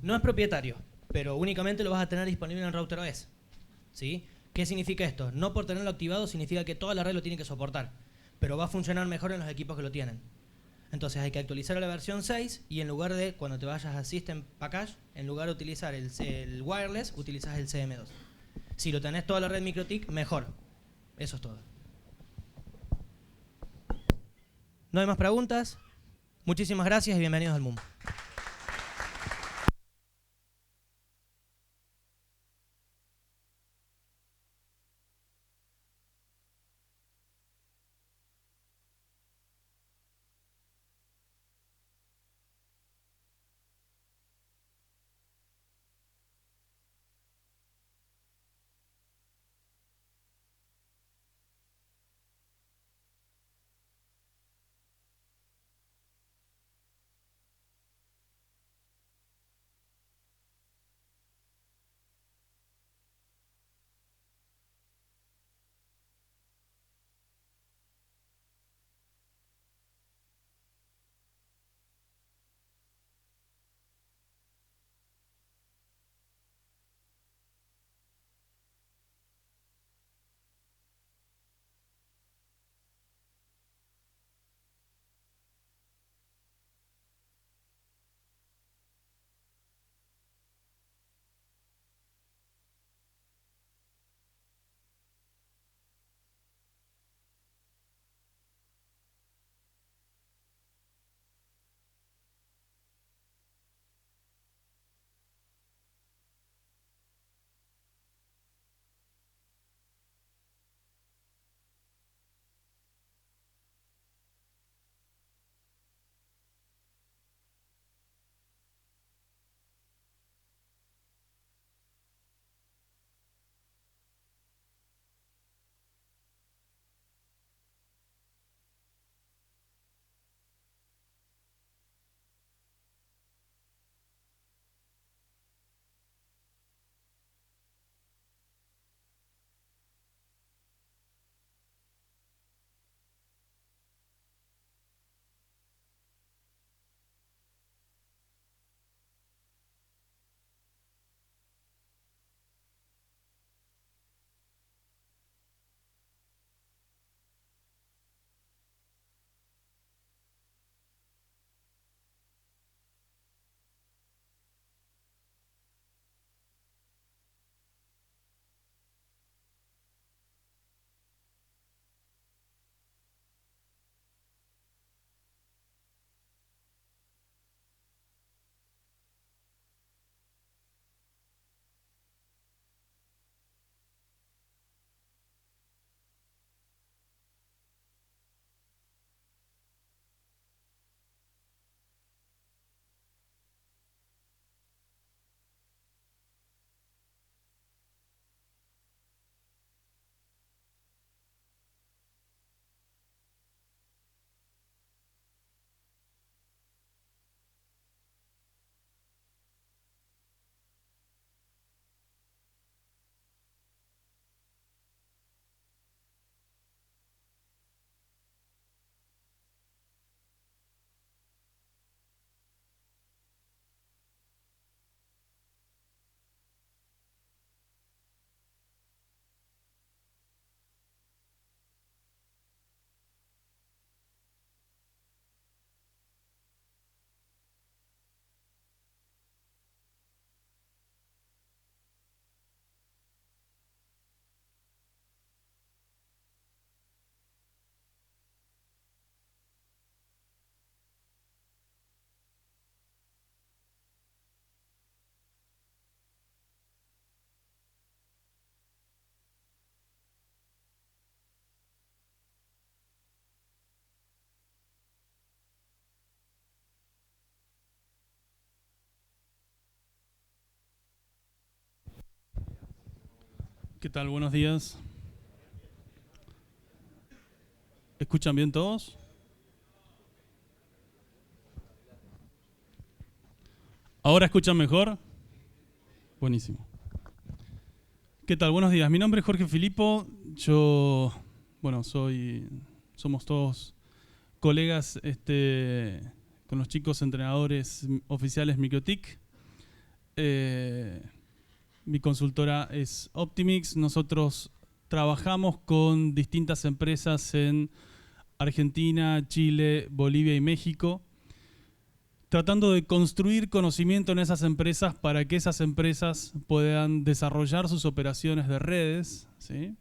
No es propietario, pero únicamente lo vas a tener disponible en el router OS. ¿Sí? ¿Qué significa esto? No por tenerlo activado significa que toda la red lo tiene que soportar, pero va a funcionar mejor en los equipos que lo tienen. Entonces hay que actualizar a la versión 6 y en lugar de, cuando te vayas a System Package, en lugar de utilizar el wireless, utilizas el CM2. Si lo tenés toda la red MikroTik, mejor. Eso es todo. ¿No hay más preguntas? Muchísimas gracias y bienvenidos al mundo. ¿Qué tal? Buenos días. ¿Escuchan bien todos? ¿Ahora escuchan mejor? Buenísimo. ¿Qué tal? Buenos días. Mi nombre es Jorge Filipo. Somos todos colegas con los chicos entrenadores oficiales Microtik. Mi consultora es Optimix. Nosotros trabajamos con distintas empresas en Argentina, Chile, Bolivia y México, tratando de construir conocimiento en esas empresas para que esas empresas puedan desarrollar sus operaciones de redes, ¿sí?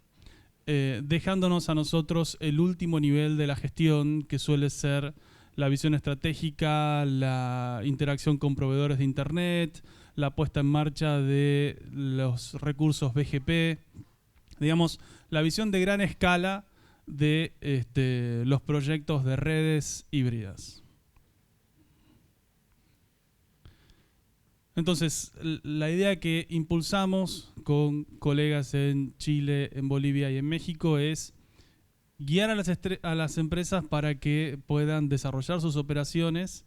Dejándonos a nosotros el último nivel de la gestión, que suele ser la visión estratégica, la interacción con proveedores de Internet, la puesta en marcha de los recursos BGP, digamos, la visión de gran escala de los proyectos de redes híbridas. Entonces, la idea que impulsamos con colegas en Chile, en Bolivia y en México es guiar a las empresas para que puedan desarrollar sus operaciones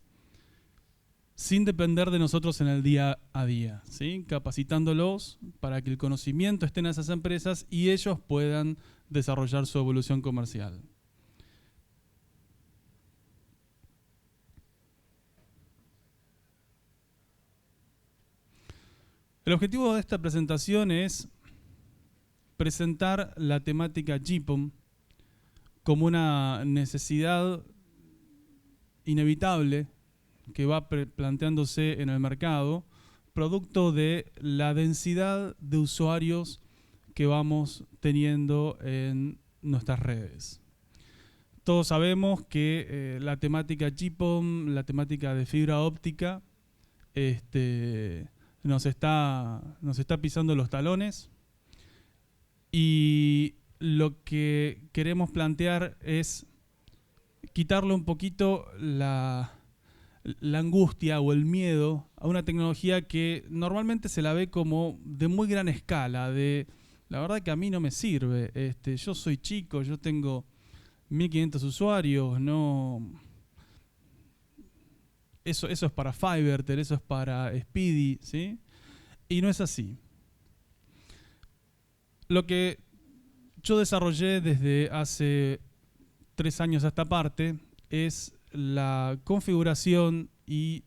sin depender de nosotros en el día a día, ¿sí? Capacitándolos para que el conocimiento esté en esas empresas y ellos puedan desarrollar su evolución comercial. El objetivo de esta presentación es presentar la temática GPON como una necesidad inevitable que va planteándose en el mercado, producto de la densidad de usuarios que vamos teniendo en nuestras redes. Todos sabemos que la temática GPON, la temática de fibra óptica, nos está pisando los talones, y lo que queremos plantear es quitarle un poquito la angustia o el miedo a una tecnología que normalmente se la ve como de muy gran escala, de la verdad que a mí no me sirve, yo soy chico, yo tengo 1500 usuarios, no, eso es para Fivertel, eso es para Speedy, ¿sí? Y no es así. Lo que yo desarrollé desde hace 3 años a esta parte es la configuración y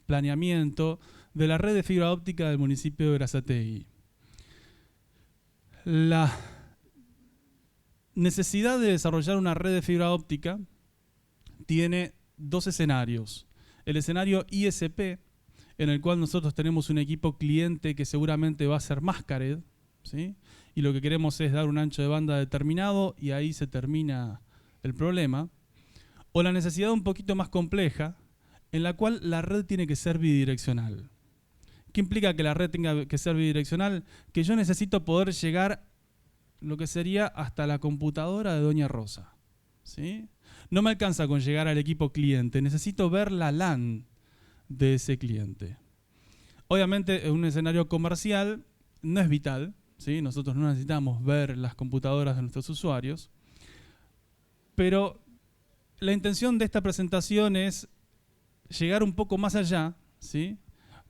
planeamiento de la red de fibra óptica del municipio de Berazategui. La necesidad de desarrollar una red de fibra óptica tiene 2 escenarios. El escenario ISP, en el cual nosotros tenemos un equipo cliente que seguramente va a ser Mascared, ¿sí? Y lo que queremos es dar un ancho de banda determinado y ahí se termina el problema. O la necesidad un poquito más compleja, en la cual la red tiene que ser bidireccional. ¿Qué implica que la red tenga que ser bidireccional? Que yo necesito poder llegar, lo que sería, hasta la computadora de Doña Rosa, ¿sí? No me alcanza con llegar al equipo cliente, necesito ver la LAN de ese cliente. Obviamente en un escenario comercial no es vital, ¿sí? Nosotros no necesitamos ver las computadoras de nuestros usuarios, pero la intención de esta presentación es llegar un poco más allá, ¿sí?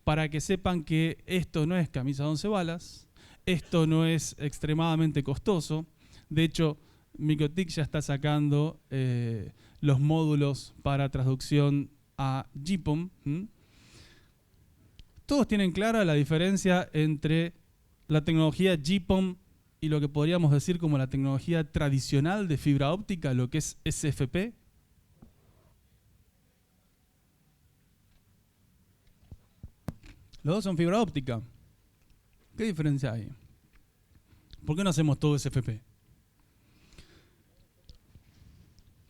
Para que sepan que esto no es camisa de 11 balas, esto no es extremadamente costoso. De hecho, Microtik ya está sacando los módulos para traducción a GPON. Todos tienen clara la diferencia entre la tecnología GPON y lo que podríamos decir como la tecnología tradicional de fibra óptica, lo que es SFP. Los dos son fibra óptica. ¿Qué diferencia hay? ¿Por qué no hacemos todo SFP?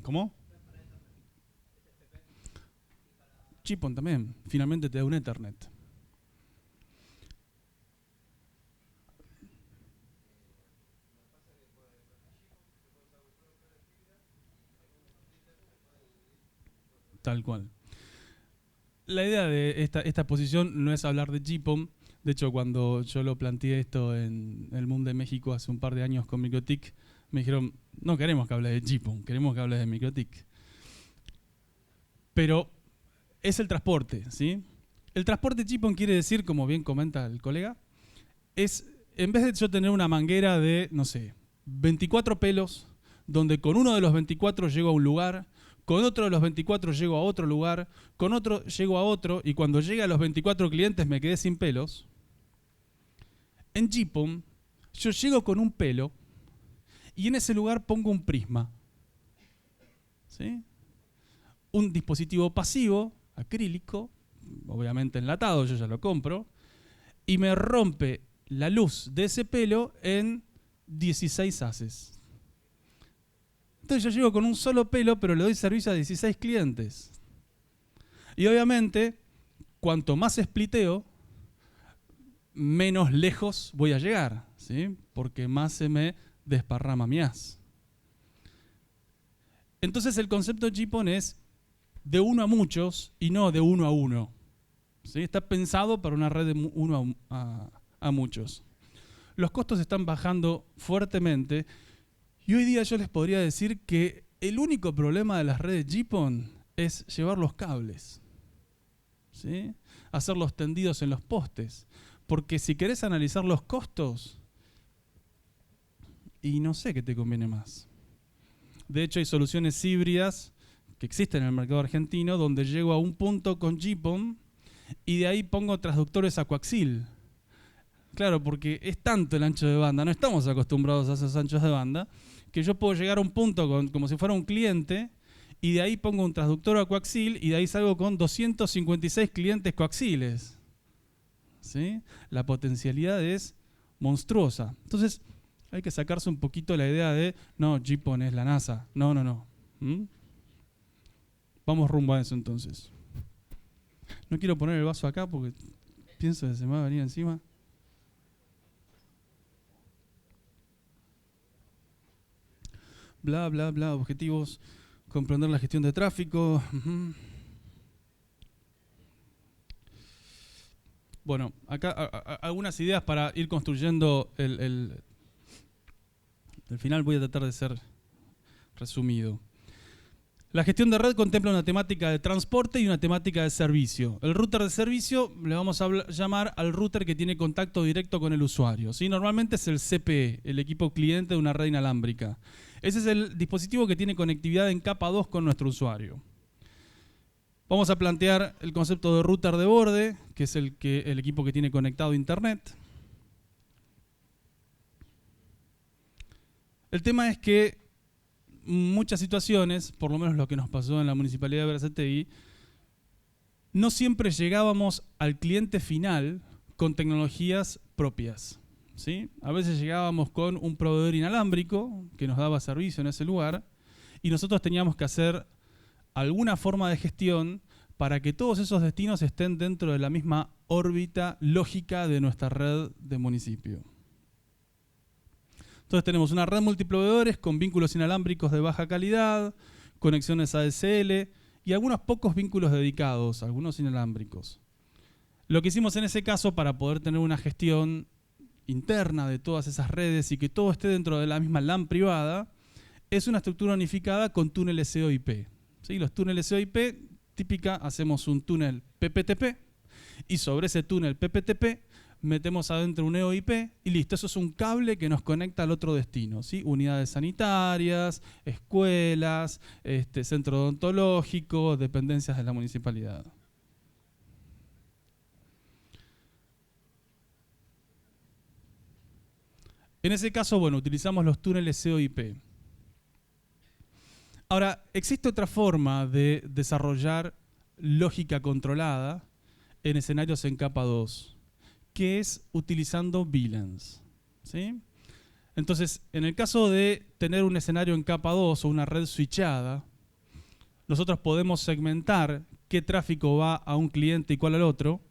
¿Cómo? GPON también. Finalmente te da un Ethernet. Tal cual. La idea de esta exposición no es hablar de GPON. De hecho, cuando yo lo planteé esto en el Mundo de México hace un par de años con MikroTik, me dijeron, no queremos que hables de GPON, queremos que hables de MikroTik. Pero es el transporte, ¿sí? El transporte GPON quiere decir, como bien comenta el colega, es, en vez de yo tener una manguera de, no sé, 24 pelos, donde con uno de los 24 llego a un lugar, con otro de los 24 llego a otro lugar, con otro llego a otro, y cuando llegue a los 24 clientes me quedé sin pelos. En GPON, yo llego con un pelo y en ese lugar pongo un prisma. ¿Sí? Un dispositivo pasivo, acrílico, obviamente enlatado, yo ya lo compro, y me rompe la luz de ese pelo en 16 haces. Entonces yo llego con un solo pelo, pero le doy servicio a 16 clientes. Y obviamente, cuanto más spliteo, menos lejos voy a llegar, ¿sí? Porque más se me desparrama mi haz. Entonces el concepto de GPON es de uno a muchos y no de uno a uno. ¿Sí? Está pensado para una red de uno a muchos. Los costos están bajando fuertemente y hoy día yo les podría decir que el único problema de las redes GPON es llevar los cables, ¿sí? Hacer los tendidos en los postes. Porque si querés analizar los costos, y no sé qué te conviene más. De hecho, hay soluciones híbridas que existen en el mercado argentino donde llego a un punto con GPON y de ahí pongo transductores a coaxil. Claro, porque es tanto el ancho de banda, no estamos acostumbrados a esos anchos de banda, que yo puedo llegar a un punto como si fuera un cliente y de ahí pongo un transductor a coaxil y de ahí salgo con 256 clientes coaxiles. ¿Sí? La potencialidad es monstruosa. Entonces, hay que sacarse un poquito la idea de, no, GPON es la NASA. No. Vamos rumbo a eso entonces. No quiero poner el vaso acá porque pienso que se me va a venir encima. Bla, bla, bla, objetivos, comprender la gestión de tráfico. Bueno, acá algunas ideas para ir construyendo el final. Voy a tratar de ser resumido. La gestión de red contempla una temática de transporte y una temática de servicio. El router de servicio le vamos a llamar al router que tiene contacto directo con el usuario, ¿sí? Normalmente es el CPE, el equipo cliente de una red inalámbrica. Ese es el dispositivo que tiene conectividad en capa 2 con nuestro usuario. Vamos a plantear el concepto de router de borde, que es el equipo que tiene conectado a Internet. El tema es que muchas situaciones, por lo menos lo que nos pasó en la Municipalidad de Berazategui, no siempre llegábamos al cliente final con tecnologías propias, ¿sí? A veces llegábamos con un proveedor inalámbrico que nos daba servicio en ese lugar y nosotros teníamos que hacer alguna forma de gestión para que todos esos destinos estén dentro de la misma órbita lógica de nuestra red de municipio. Entonces tenemos una red multiproveedores con vínculos inalámbricos de baja calidad, conexiones ADSL y algunos pocos vínculos dedicados, algunos inalámbricos. Lo que hicimos en ese caso para poder tener una gestión interna de todas esas redes y que todo esté dentro de la misma LAN privada es una estructura unificada con túneles SEO-IP. ¿Sí? Los túneles SEO-IP, típica, hacemos un túnel PPTP y sobre ese túnel PPTP metemos adentro un EOIP y listo, eso es un cable que nos conecta al otro destino, ¿sí? Unidades sanitarias, escuelas, centro odontológico, dependencias de la municipalidad. En ese caso, bueno, utilizamos los túneles SEO-IP. Ahora, existe otra forma de desarrollar lógica controlada en escenarios en capa 2, que es utilizando VLANs, ¿sí? Entonces, en el caso de tener un escenario en capa 2 o una red switchada, nosotros podemos segmentar qué tráfico va a un cliente y cuál al otro.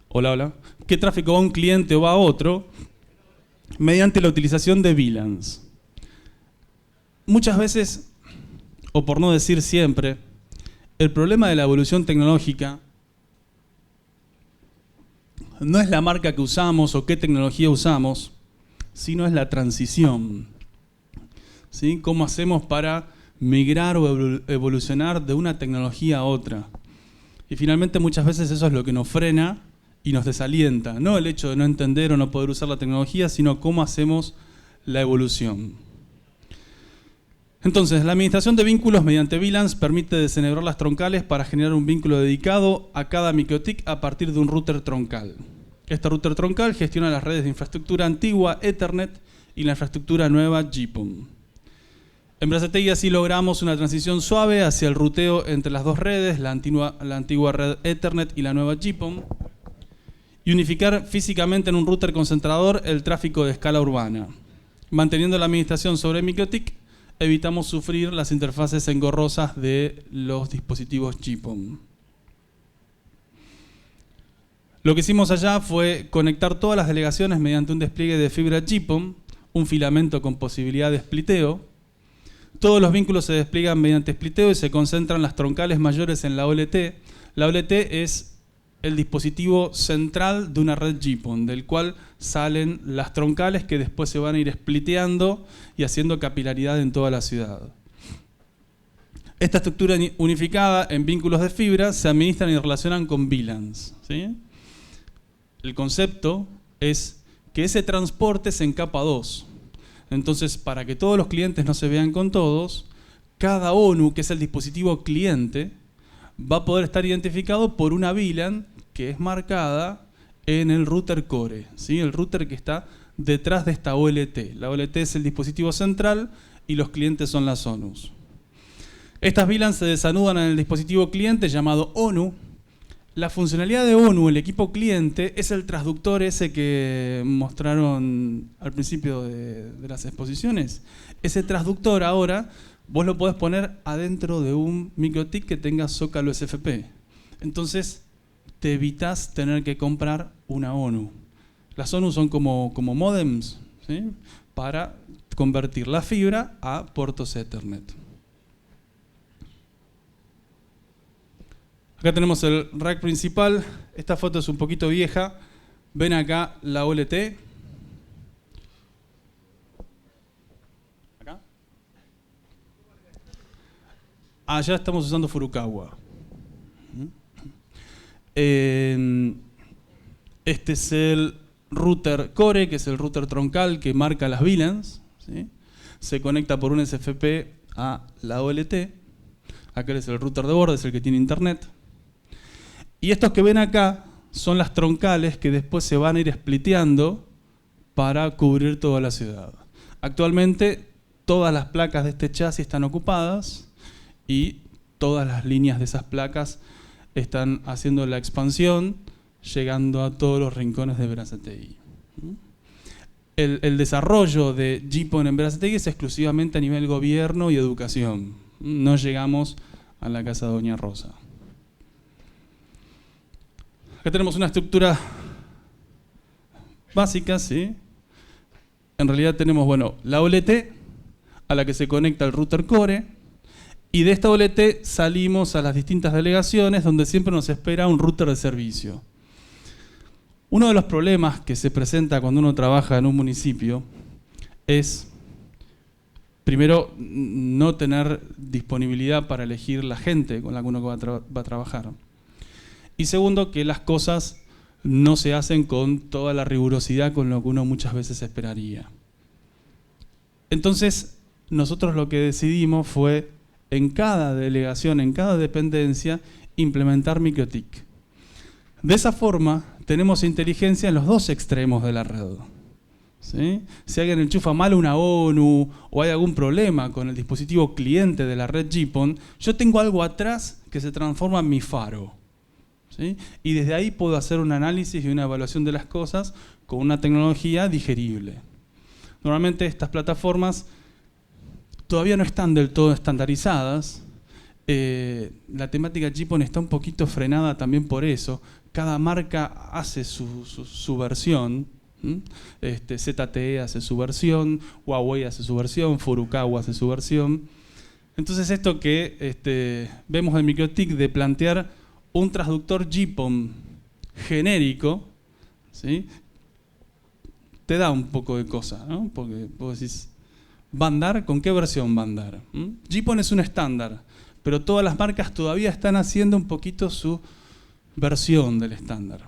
Hola. ¿Qué tráfico va a un cliente o va a otro? Mediante la utilización de VLANs. muchas veces, o por no decir siempre, el problema de la evolución tecnológica no es la marca que usamos o qué tecnología usamos, sino es la transición. ¿Sí? ¿Cómo hacemos para migrar o evolucionar de una tecnología a otra? Y finalmente muchas veces eso es lo que nos frena y nos desalienta. No el hecho de no entender o no poder usar la tecnología, sino cómo hacemos la evolución. Entonces, la administración de vínculos mediante VLANs permite desenhebrar las troncales para generar un vínculo dedicado a cada MikroTik a partir de un router troncal. Este router troncal gestiona las redes de infraestructura antigua Ethernet y la infraestructura nueva GPON. En Brazatei así logramos una transición suave hacia el ruteo entre las dos redes, la antigua red Ethernet y la nueva GPON, y unificar físicamente en un router concentrador el tráfico de escala urbana. Manteniendo la administración sobre MikroTik, evitamos sufrir las interfaces engorrosas de los dispositivos GPON. Lo que hicimos allá fue conectar todas las delegaciones mediante un despliegue de fibra GPON, un filamento con posibilidad de spliteo. Todos los vínculos se despliegan mediante spliteo y se concentran las troncales mayores en la OLT. La OLT es el dispositivo central de una red GPON, del cual salen las troncales que después se van a ir spliteando y haciendo capilaridad en toda la ciudad. Esta estructura unificada en vínculos de fibra se administran y relacionan con VLANs, ¿sí? El concepto es que ese transporte es en capa 2. Entonces, para que todos los clientes no se vean con todos, cada ONU, que es el dispositivo cliente, va a poder estar identificado por una VLAN que es marcada en el router core, ¿sí? El router que está detrás de esta OLT. La OLT es el dispositivo central y los clientes son las ONUs. Estas VLANs se desanudan en el dispositivo cliente llamado ONU. La funcionalidad de ONU, el equipo cliente, es el transductor ese que mostraron al principio de las exposiciones. Ese transductor ahora vos lo podés poner adentro de un MikroTik que tenga zócalo SFP. Entonces te evitas tener que comprar una ONU. Las ONU son como modems, ¿sí? Para convertir la fibra a puertos Ethernet. Acá tenemos el rack principal. Esta foto es un poquito vieja. Ven acá la OLT. Acá. Allá estamos usando Furukawa. Este es el router core, que es el router troncal que marca las VLANs, ¿sí? Se conecta por un SFP a la OLT. Acá es el router de borde, es el que tiene internet. Y estos que ven acá son las troncales que después se van a ir spliteando para cubrir toda la ciudad. Actualmente todas las placas de este chasis están ocupadas y todas las líneas de esas placas están haciendo la expansión, llegando a todos los rincones de Brazatei. El desarrollo de GPON en Brazatei es exclusivamente a nivel gobierno y educación. No llegamos a la casa de Doña Rosa. Acá tenemos una estructura básica, ¿sí? En realidad tenemos, bueno, la OLT a la que se conecta el router core, y de esta OLT salimos a las distintas delegaciones donde siempre nos espera un router de servicio. Uno de los problemas que se presenta cuando uno trabaja en un municipio es, primero, no tener disponibilidad para elegir la gente con la que uno va a trabajar. Y segundo, que las cosas no se hacen con toda la rigurosidad con lo que uno muchas veces esperaría. Entonces, nosotros lo que decidimos fue, en cada delegación, en cada dependencia, implementar MikroTik. De esa forma, tenemos inteligencia en los dos extremos de la red, ¿sí? Si alguien enchufa mal una ONU o hay algún problema con el dispositivo cliente de la red GPON, yo tengo algo atrás que se transforma en mi faro, ¿sí? Y desde ahí puedo hacer un análisis y una evaluación de las cosas con una tecnología digerible. Normalmente estas plataformas todavía no están del todo estandarizadas. La temática GPON está un poquito frenada también por eso. Cada marca hace su versión, ZTE hace su versión, Huawei hace su versión, Furukawa hace su versión. Entonces esto que vemos en MikroTik de plantear un transductor GPON genérico, ¿sí?, te da un poco de cosa, ¿no? Porque vos decís, ¿va a andar? ¿Con qué versión va a andar? GPON es un estándar, pero todas las marcas todavía están haciendo un poquito su versión del estándar.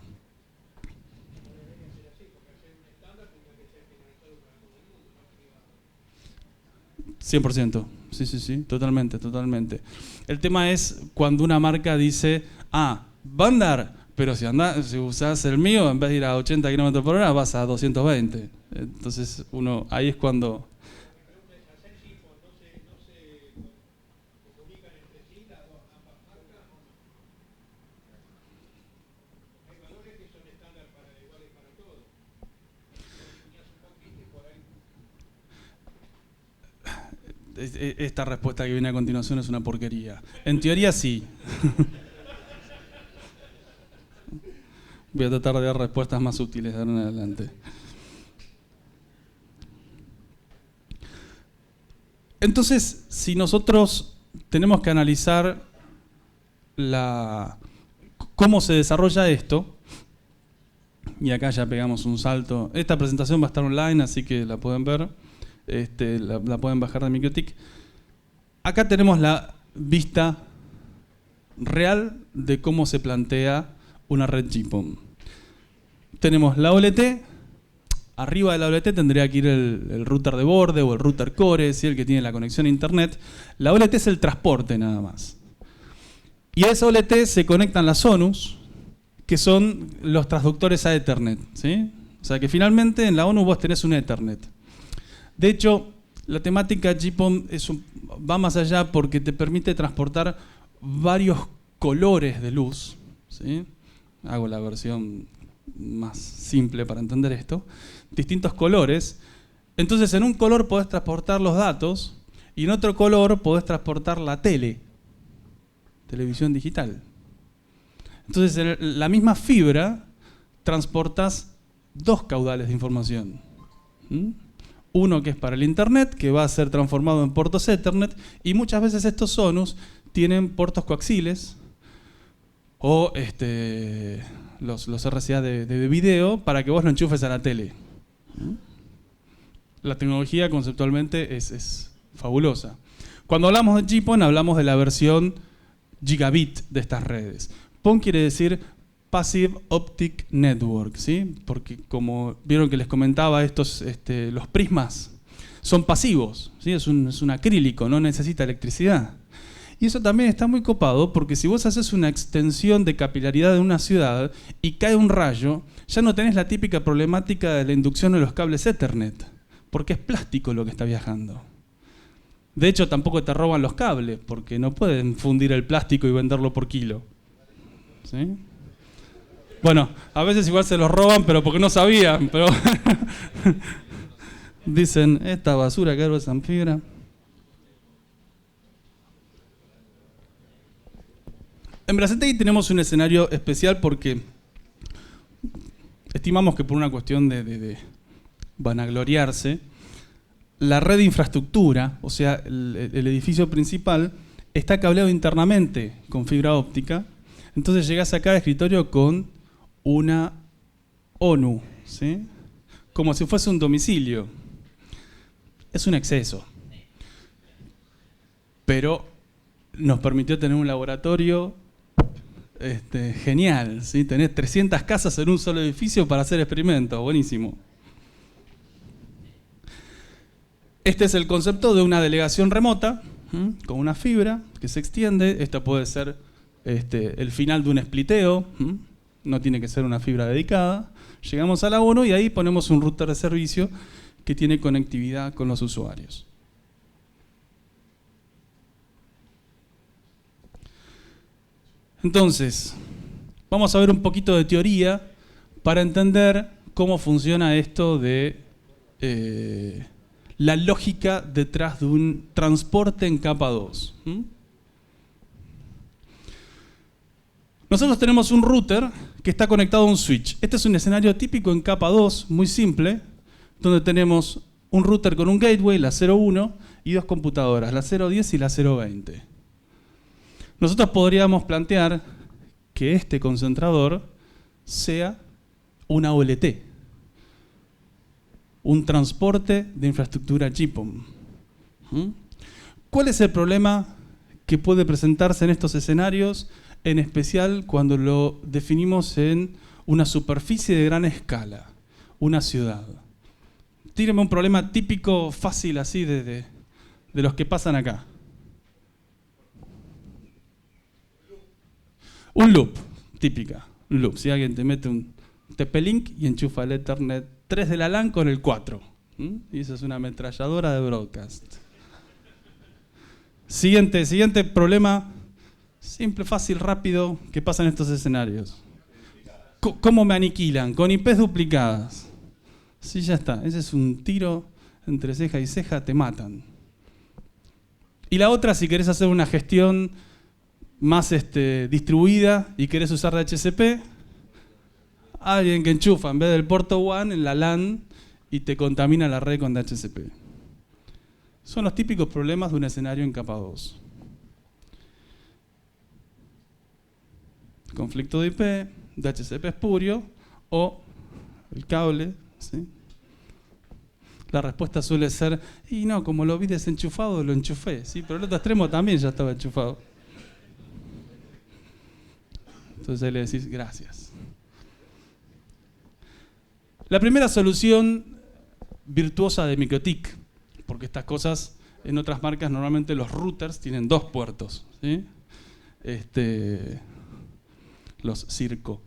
¿100%? Sí, totalmente. El tema es cuando una marca dice, va a andar, pero si usás el mío, en vez de ir a 80 km por hora, vas a 220. Entonces, ahí es cuando... Esta respuesta que viene a continuación es una porquería. En teoría sí. Voy a tratar de dar respuestas más útiles de ahora en adelante. Entonces, si nosotros tenemos que analizar cómo se desarrolla esto, y acá ya pegamos un salto. Esta presentación va a estar online, así que la pueden ver. La pueden bajar de MikroTik. Acá tenemos la vista real de cómo se plantea una red GPON. Tenemos la OLT. Arriba de la OLT tendría que ir el router de borde o el router core, ¿sí?, el que tiene la conexión a internet. La OLT es el transporte nada más. Y a esa OLT se conectan las ONUs, que son los transductores a Ethernet, ¿sí? O sea que finalmente en la ONU vos tenés un Ethernet. De hecho, la temática GPON va más allá porque te permite transportar varios colores de luz, ¿sí? Hago la versión más simple para entender esto. Distintos colores. Entonces, en un color podés transportar los datos y en otro color podés transportar la televisión digital. Entonces, en la misma fibra transportas dos caudales de información. Uno que es para el Internet, que va a ser transformado en puertos Ethernet, y muchas veces estos ONUs tienen puertos coaxiles o los RCA de video para que vos lo enchufes a la tele. La tecnología conceptualmente es fabulosa. Cuando hablamos de GPON, hablamos de la versión gigabit de estas redes. PON quiere decir Passive Optic Network, ¿sí? Porque como vieron que les comentaba, los prismas son pasivos, ¿sí? Es un acrílico, no necesita electricidad. Y eso también está muy copado porque si vos haces una extensión de capilaridad de una ciudad y cae un rayo, ya no tenés la típica problemática de la inducción de los cables Ethernet, porque es plástico lo que está viajando. De hecho, tampoco te roban los cables, porque no pueden fundir el plástico y venderlo por kilo, ¿sí? Bueno, a veces igual se los roban, pero porque no sabían. Pero dicen, esta basura que es en fibra. En Bracetech tenemos un escenario especial porque estimamos que por una cuestión de vanagloriarse, la red de infraestructura, o sea, el edificio principal, está cableado internamente con fibra óptica. Entonces llegás acá al escritorio con una ONU, ¿sí?, como si fuese un domicilio. Es un exceso. Pero nos permitió tener un laboratorio genial, ¿sí? Tenés 300 casas en un solo edificio para hacer experimentos. Buenísimo. Este es el concepto de una delegación remota, con una fibra que se extiende. Esto puede ser el final de un spliteo. No tiene que ser una fibra dedicada. Llegamos a la ONU y ahí ponemos un router de servicio que tiene conectividad con los usuarios. Entonces, vamos a ver un poquito de teoría para entender cómo funciona esto de la lógica detrás de un transporte en capa 2. Nosotros tenemos un router que está conectado a un switch. Este es un escenario típico en capa 2, muy simple, donde tenemos un router con un gateway, la 01, y dos computadoras, la 010 y la 020. Nosotros podríamos plantear que este concentrador sea una OLT, un transporte de infraestructura GPON. ¿Cuál es el problema que puede presentarse en estos escenarios, en especial cuando lo definimos en una superficie de gran escala, una ciudad? Tíreme un problema típico, fácil así, de los que pasan acá. Un loop, típica, un loop. Si alguien te mete un TP-Link y enchufa el Ethernet 3 de la LAN con el 4. Y eso es una ametralladora de broadcast. Siguiente problema, simple, fácil, rápido, que pasa en estos escenarios. ¿Cómo me aniquilan? Con IPs duplicadas. Sí, ya está. Ese es un tiro entre ceja y ceja, te matan. Y la otra, si querés hacer una gestión más distribuida y querés usar DHCP, alguien que enchufa en vez del puerto WAN en la LAN y te contamina la red con DHCP. Son los típicos problemas de un escenario en capa 2. Conflicto de IP, DHCP espurio o el cable. ¿Sí? La respuesta suele ser, y no, como lo vi desenchufado, lo enchufé. ¿Sí? Pero el otro extremo también ya estaba enchufado. Entonces ahí le decís, gracias. La primera solución virtuosa de MikroTik, porque estas cosas en otras marcas normalmente los routers tienen 2 puertos, ¿sí? Los Circo.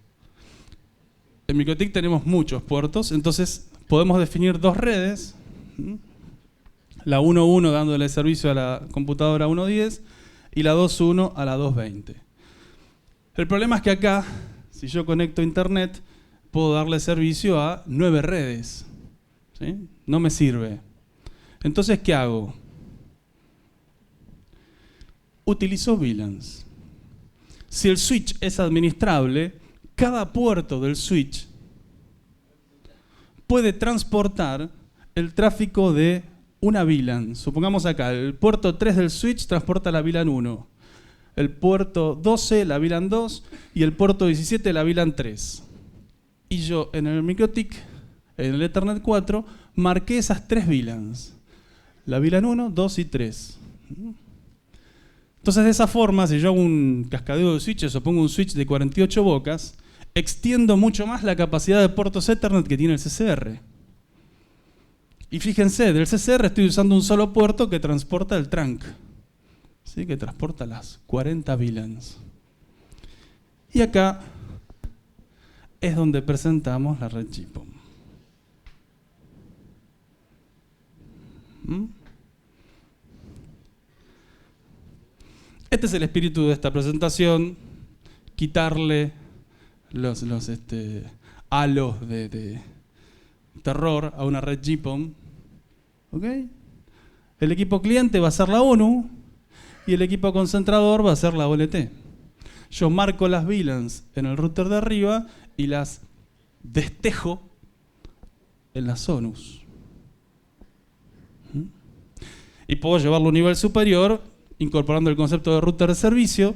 En MikroTik tenemos muchos puertos, entonces podemos definir 2 redes, la 1.1 dándole servicio a la computadora 1.10 y la 2.1 a la 2.20. El problema es que acá, si yo conecto a internet, puedo darle servicio a 9 redes. ¿Sí? No me sirve. Entonces, ¿qué hago? Utilizo VLANs. Si el switch es administrable, cada puerto del switch puede transportar el tráfico de una VLAN. Supongamos acá, el puerto 3 del switch transporta la VLAN 1, el puerto 12 la VLAN 2 y el puerto 17 la VLAN 3. Y yo en el MikroTik, en el Ethernet 4, marqué esas 3 VLANs. La VLAN 1, 2 y 3. Entonces de esa forma, si yo hago un cascadeo de switches o pongo un switch de 48 bocas, extiendo mucho más la capacidad de puertos Ethernet que tiene el CCR. Y fíjense, del CCR estoy usando un solo puerto que transporta el trunk. ¿Sí? Que transporta las 40 VLANs. Y acá es donde presentamos la red GPON. Este es el espíritu de esta presentación, quitarle los halos de terror a una red GPON. ¿Ok? El equipo cliente va a ser la ONU y el equipo concentrador va a ser la OLT. Yo marco las VLANs en el router de arriba y las destejo en las ONUs. Y puedo llevarlo a un nivel superior incorporando el concepto de router de servicio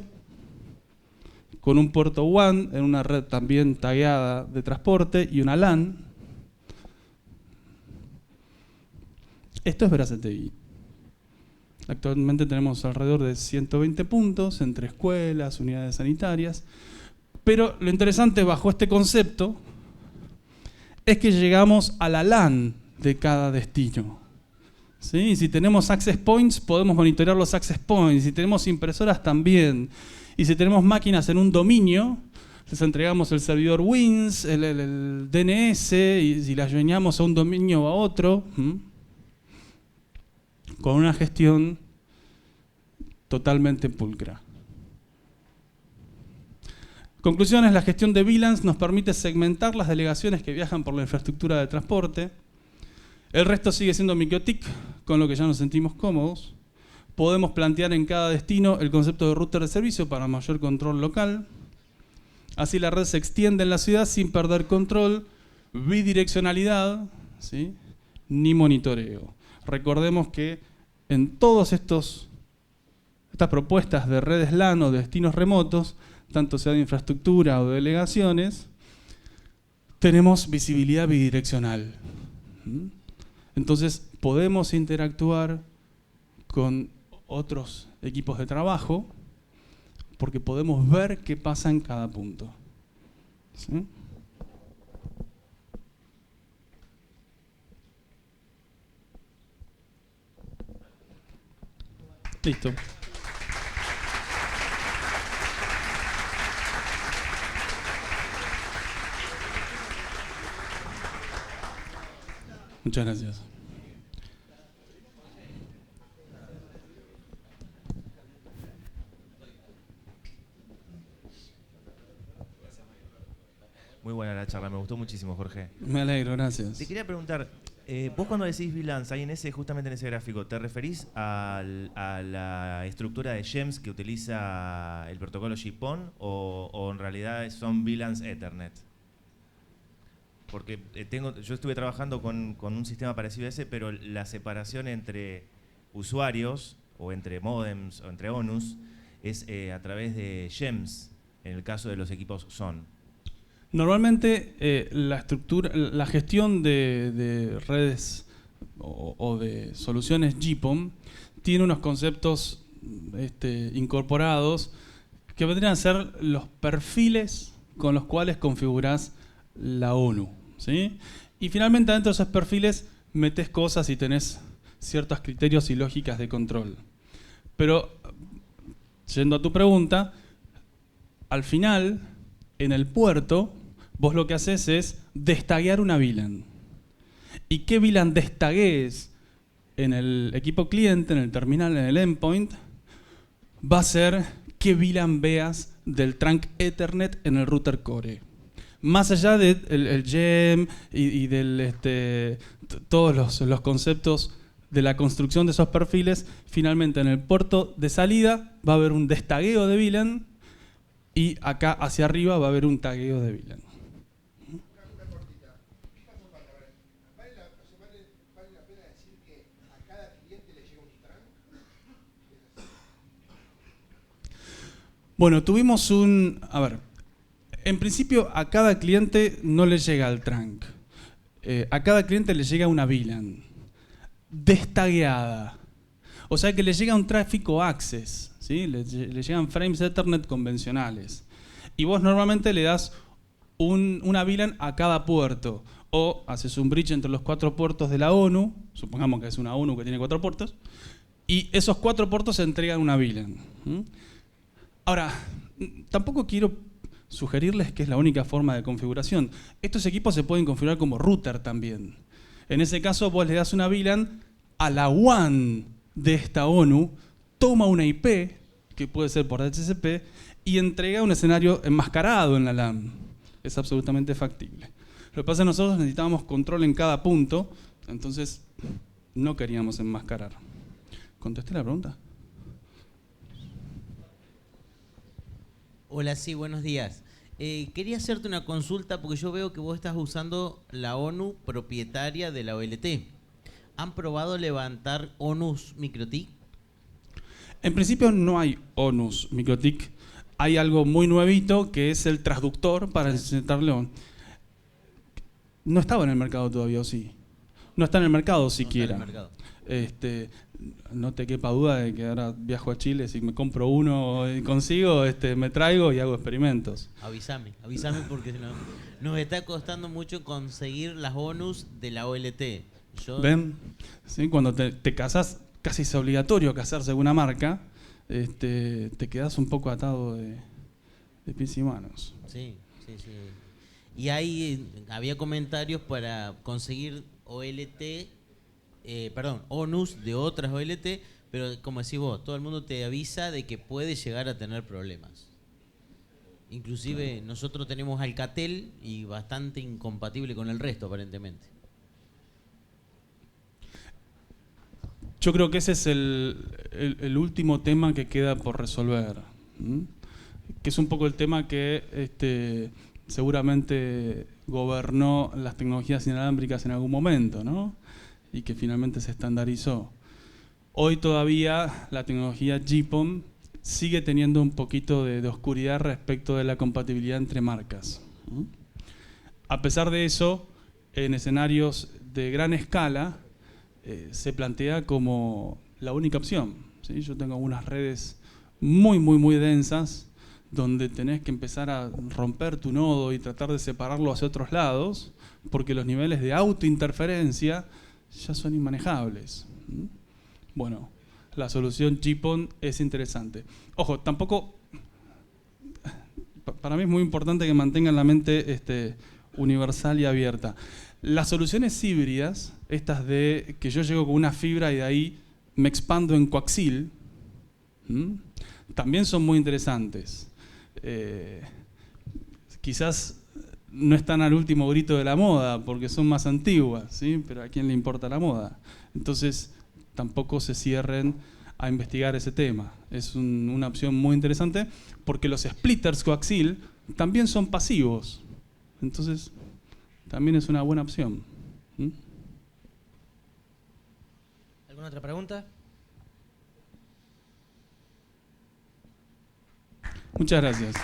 con un puerto WAN en una red también tagueada de transporte y una LAN. Esto es VeraCTI. Actualmente tenemos alrededor de 120 puntos entre escuelas, unidades sanitarias, pero lo interesante bajo este concepto es que llegamos a la LAN de cada destino. ¿Sí? Si tenemos access points, podemos monitorear los access points. Si tenemos impresoras, también. Y si tenemos máquinas en un dominio, les entregamos el servidor WINS, el DNS, y si las joineamos a un dominio o a otro, con una gestión totalmente pulcra. Conclusiones: la gestión de VLANs nos permite segmentar las delegaciones que viajan por la infraestructura de transporte. El resto sigue siendo MikroTik, con lo que ya nos sentimos cómodos. Podemos plantear en cada destino el concepto de router de servicio para mayor control local. Así la red se extiende en la ciudad sin perder control, bidireccionalidad, ¿sí?, ni monitoreo. Recordemos que en todas estas propuestas de redes LAN o de destinos remotos, tanto sea de infraestructura o de delegaciones, tenemos visibilidad bidireccional. Entonces podemos interactuar con otros equipos de trabajo porque podemos ver qué pasa en cada punto. ¿Sí? Listo. Muchas gracias. Muy buena la charla, me gustó muchísimo, Jorge. Me alegro, gracias. Te quería preguntar, vos cuando decís VLANs, ahí justamente en ese gráfico, ¿te referís a la estructura de GEMS que utiliza el protocolo GPON o en realidad son VLANs Ethernet? Porque yo estuve trabajando con un sistema parecido a ese, pero la separación entre usuarios o entre modems o entre ONUs es a través de GEMS, en el caso de los equipos SON. Normalmente la gestión de redes o de soluciones GPON tiene unos conceptos incorporados que vendrían a ser los perfiles con los cuales configurás la ONU, ¿sí? Y finalmente dentro de esos perfiles metes cosas y tenés ciertos criterios y lógicas de control. Pero, yendo a tu pregunta, al final, en el puerto, vos lo que haces es destaguear una VLAN. ¿Y qué VLAN destagues en el equipo cliente, en el terminal, en el endpoint? Va a ser qué VLAN veas del trunk Ethernet en el router core. Más allá del GEM y del todos los conceptos de la construcción de esos perfiles, finalmente en el puerto de salida va a haber un destagueo de VLAN y acá hacia arriba va a haber un tagueo de VLAN. Una cortita. ¿Qué pasó con ¿Vale la pena decir que a cada cliente le llega un trunk? Bueno, tuvimos en principio a cada cliente no le llega el trunk. A cada cliente le llega una VLAN destagueada. O sea que le llega un tráfico access, ¿sí? Le llegan frames Ethernet convencionales. Y vos normalmente le das una VLAN a cada puerto. O haces un bridge entre los 4 puertos de la ONU, supongamos que es una ONU que tiene 4 puertos, y esos 4 puertos se entregan una VLAN. Ahora, tampoco quiero sugerirles que es la única forma de configuración. Estos equipos se pueden configurar como router también. En ese caso, vos le das una VLAN a la WAN de esta ONU, toma una IP, que puede ser por DHCP, y entrega un escenario enmascarado en la LAN. Es absolutamente factible. Lo que pasa es que nosotros necesitábamos control en cada punto, entonces no queríamos enmascarar. ¿Contesté la pregunta? Hola, sí, buenos días. Quería hacerte una consulta porque yo veo que vos estás usando la ONU propietaria de la OLT. ¿Han probado levantar ONUs MikroTik? En principio no hay ONUs MikroTik. Hay algo muy nuevito que es el transductor para insertarle. No estaba en el mercado todavía, ¿o sí? No está en el mercado siquiera. No está en el mercado. No te quepa duda de que ahora viajo a Chile, si me compro uno y consigo, me traigo y hago experimentos. Avísame porque si no, nos está costando mucho conseguir las ONUs de la OLT. ¿Ven? ¿Sí? Cuando te casás, casi es obligatorio casarse con una marca, te quedás un poco atado de pies y manos. Sí. Y había comentarios para conseguir ONUs de otras OLT, pero como decís vos, todo el mundo te avisa de que puede llegar a tener problemas. Inclusive nosotros tenemos Alcatel y bastante incompatible con el resto aparentemente. Yo creo que ese es el último tema que queda por resolver. que es un poco el tema que seguramente gobernó las tecnologías inalámbricas en algún momento, ¿no? Y que finalmente se estandarizó. Hoy todavía la tecnología GPON sigue teniendo un poquito de oscuridad respecto de la compatibilidad entre marcas. A pesar de eso, en escenarios de gran escala, se plantea como la única opción, ¿sí? Yo tengo algunas redes muy densas, donde tenés que empezar a romper tu nodo y tratar de separarlo hacia otros lados, porque los niveles de autointerferencia ya son inmanejables. Bueno, la solución GPON es interesante. Ojo, tampoco, para mí es muy importante que mantengan la mente universal y abierta. Las soluciones híbridas, estas de que yo llego con una fibra y de ahí me expando en coaxil, también son muy interesantes. Quizás no están al último grito de la moda porque son más antiguas, ¿sí? Pero ¿a quién le importa la moda? Entonces tampoco se cierren a investigar ese tema. Es una opción muy interesante porque los splitters coaxil también son pasivos. Entonces también es una buena opción. ¿Alguna otra pregunta? Muchas gracias.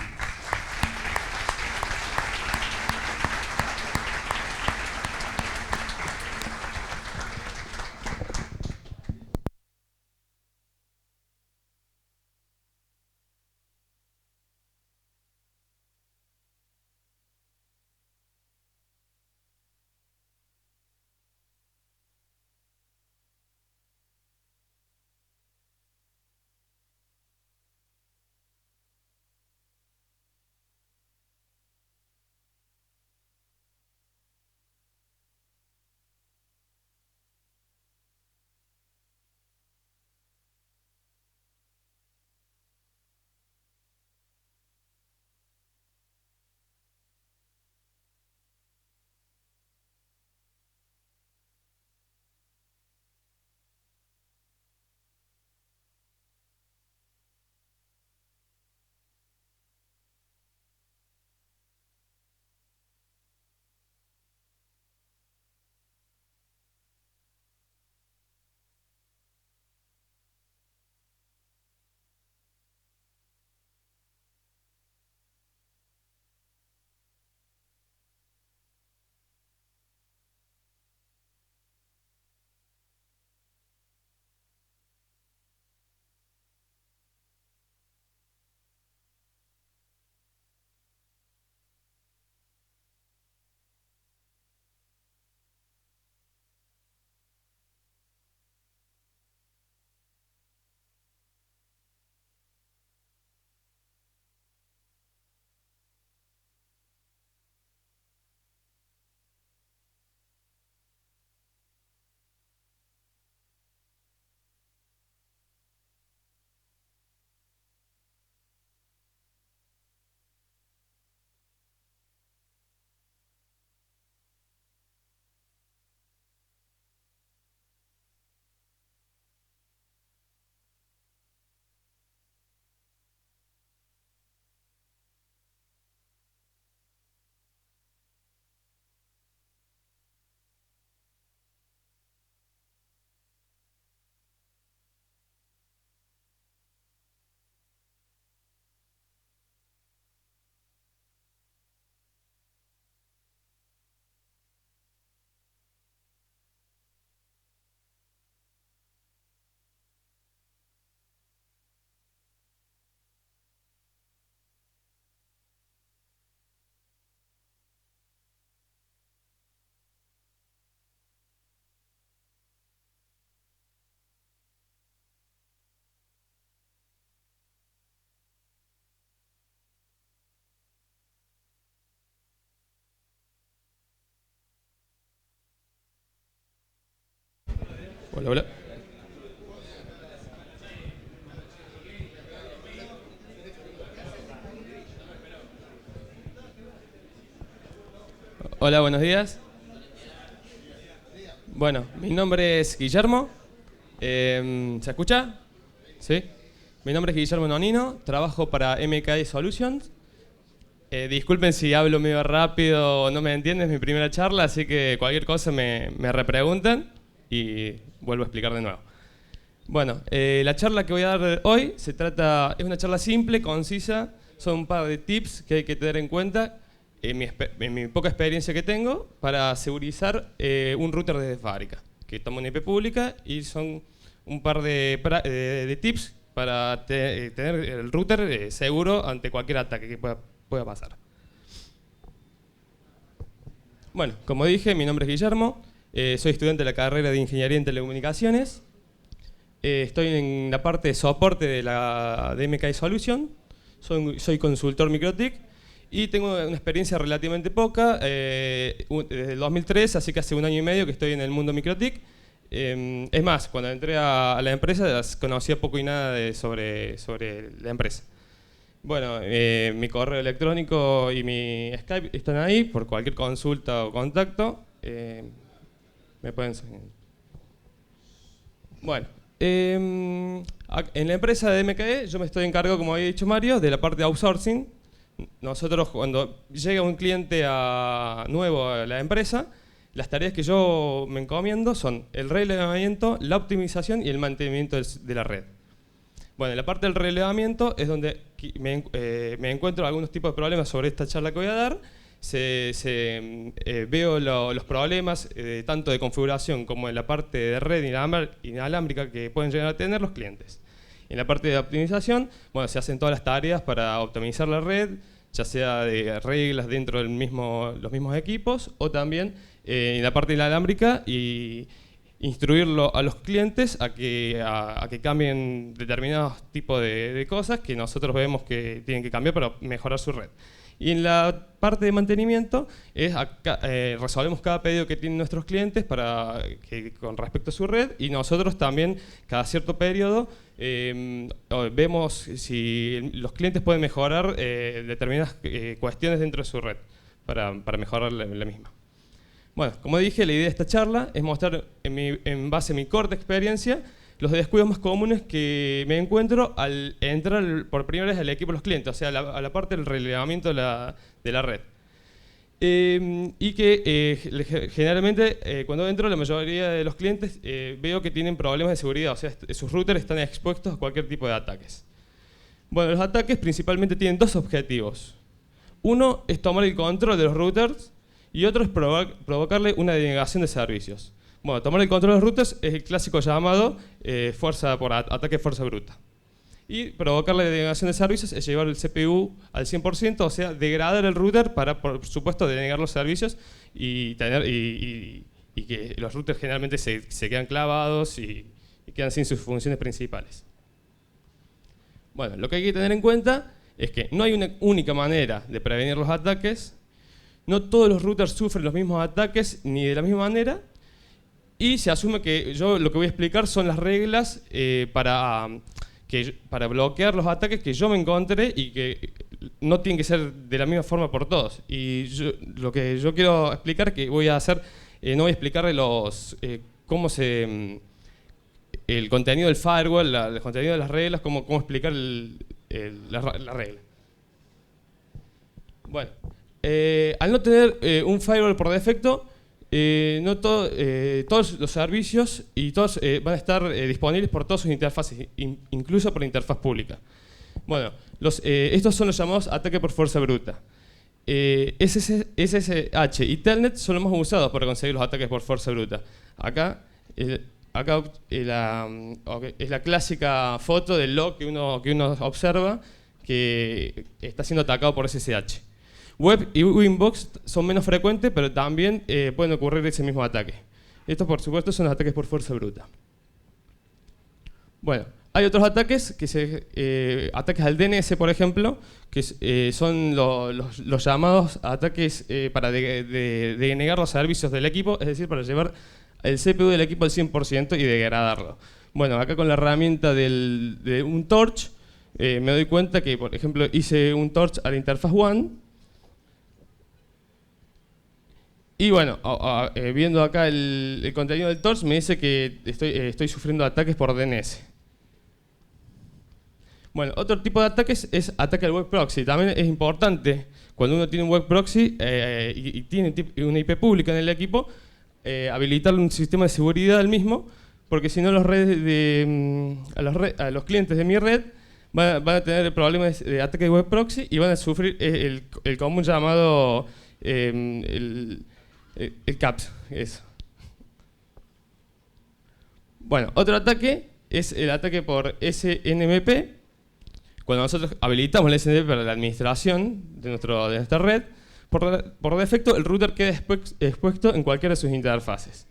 Hola, hola. Hola, buenos días. Bueno, mi nombre es Guillermo. ¿Se escucha? ¿Sí? Mi nombre es Guillermo Nonino, trabajo para MKI Solutions. Disculpen si hablo medio rápido o no me entienden, es mi primera charla, así que cualquier cosa me repreguntan y vuelvo a explicar de nuevo. Bueno, la charla que voy a dar hoy es una charla simple, concisa, son un par de tips que hay que tener en cuenta en mi poca experiencia que tengo para segurizar un router desde fábrica, que toma una IP pública y son un par de tips para tener el router seguro ante cualquier ataque que pueda pasar. Bueno, como dije, mi nombre es Guillermo, soy estudiante de la carrera de Ingeniería en Telecomunicaciones, estoy en la parte de soporte de MKI Solution, soy consultor MikroTik y tengo una experiencia relativamente poca, desde el 2003, así que hace 1 año y medio que estoy en el mundo MikroTik. Es más, cuando entré a la empresa conocía poco y nada sobre la empresa. Bueno, mi correo electrónico y mi Skype están ahí por cualquier consulta o contacto. Me pueden seguir. Bueno, en la empresa de MKE yo me estoy encargado, como había dicho Mario, de la parte de outsourcing. Nosotros, cuando llega un cliente nuevo a la empresa, las tareas que yo me encomiendo son el relevamiento, la optimización y el mantenimiento de la red. Bueno, en la parte del relevamiento es donde me encuentro algunos tipos de problemas sobre esta charla que voy a dar. Veo los problemas tanto de configuración como en la parte de red inalámbrica que pueden llegar a tener los clientes. En la parte de optimización, bueno, se hacen todas las tareas para optimizar la red, ya sea de reglas dentro de los mismos equipos o también en la parte inalámbrica y instruirlo a los clientes a que cambien determinados tipos de cosas que nosotros vemos que tienen que cambiar para mejorar su red. Y en la parte de mantenimiento resolvemos cada pedido que tienen nuestros clientes con respecto a su red y nosotros también cada cierto periodo vemos si los clientes pueden mejorar determinadas cuestiones dentro de su red para mejorar la misma. Bueno, como dije, la idea de esta charla es mostrar en base a mi corta experiencia los descuidos más comunes que me encuentro al entrar por primera vez al equipo de los clientes, o sea, a la parte del relevamiento de la red. Y que generalmente cuando entro la mayoría de los clientes veo que tienen problemas de seguridad, o sea, sus routers están expuestos a cualquier tipo de ataques. Bueno, los ataques principalmente tienen dos objetivos. Uno es tomar el control de los routers y otro es provocarle una denegación de servicios. Bueno, tomar el control de los routers es el clásico llamado ataque fuerza bruta. Y provocarle denegación de servicios es llevar el CPU al 100%, o sea, degradar el router para, por supuesto, denegar los servicios y que los routers generalmente se quedan clavados y quedan sin sus funciones principales. Bueno, lo que hay que tener en cuenta es que no hay una única manera de prevenir los ataques, no todos los routers sufren los mismos ataques ni de la misma manera, y se asume que yo lo que voy a explicar son las reglas para bloquear los ataques que yo me encontré y que no tienen que ser de la misma forma por todos. Y lo que yo quiero explicar, que voy a hacer, no voy a explicar el contenido del firewall, el contenido de las reglas, cómo explicar la regla. Bueno, al no tener un firewall por defecto, todos los servicios y todos van a estar disponibles por todas sus interfaces, incluso por la interfaz pública. Bueno, estos son los llamados ataques por fuerza bruta. SSH y Telnet son los más usados para conseguir los ataques por fuerza bruta. Acá es la clásica foto del log que uno observa que está siendo atacado por SSH. Web y Winbox son menos frecuentes, pero también pueden ocurrir ese mismo ataque. Estos, por supuesto, son los ataques por fuerza bruta. Bueno, hay otros ataques, ataques al DNS, por ejemplo, que son los llamados ataques para denegar los servicios del equipo, es decir, para llevar el CPU del equipo al 100% y degradarlo. Bueno, acá con la herramienta de un torch, me doy cuenta que, por ejemplo, hice un torch a la interfaz WAN. Y bueno, viendo acá el contenido del torch, me dice que estoy sufriendo ataques por DNS. Bueno, otro tipo de ataques es ataque al web proxy. También es importante, cuando uno tiene un web proxy y tiene una IP pública en el equipo, habilitarle un sistema de seguridad al mismo, porque si no a los clientes de mi red van a tener el problema de ataque de web proxy y van a sufrir el común llamado el CAPS. Eso. Bueno, otro ataque es el ataque por SNMP. Cuando nosotros habilitamos el SNMP para la administración de nuestra red, por defecto el router queda expuesto en cualquiera de sus interfaces.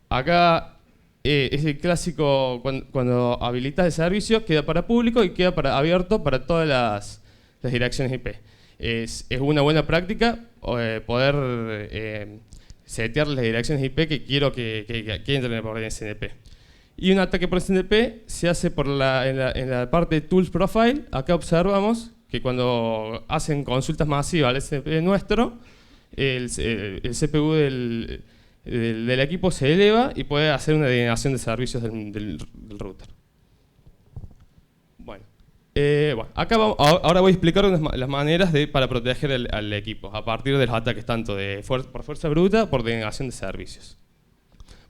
Acá es el clásico, cuando habilitas el servicio, queda para público y queda abierto para todas las direcciones IP. Es una buena práctica poder setear las direcciones IP que quiero que entren por SNMP. Y un ataque por SNMP se hace en la parte de Tools Profile. Acá observamos que cuando hacen consultas masivas al SNMP nuestro, el CPU del equipo se eleva y puede hacer una denegación de servicios del router. Bueno, acá ahora voy a explicar las maneras para proteger al equipo a partir de los ataques tanto por fuerza bruta por denegación de servicios.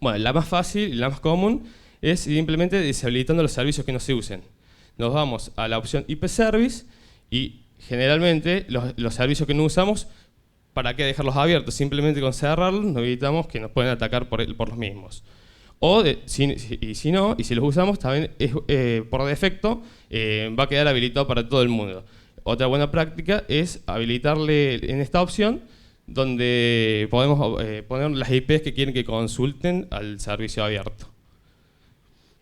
Bueno, la más fácil y la más común es simplemente deshabilitando los servicios que no se usen. Nos vamos a la opción IP Service y generalmente los servicios que no usamos, ¿para qué dejarlos abiertos? Simplemente con cerrarlos nos evitamos que nos puedan atacar por los mismos. O si los usamos, también por defecto va a quedar habilitado para todo el mundo. Otra buena práctica es habilitarle en esta opción donde podemos poner las IPs que quieren que consulten al servicio abierto.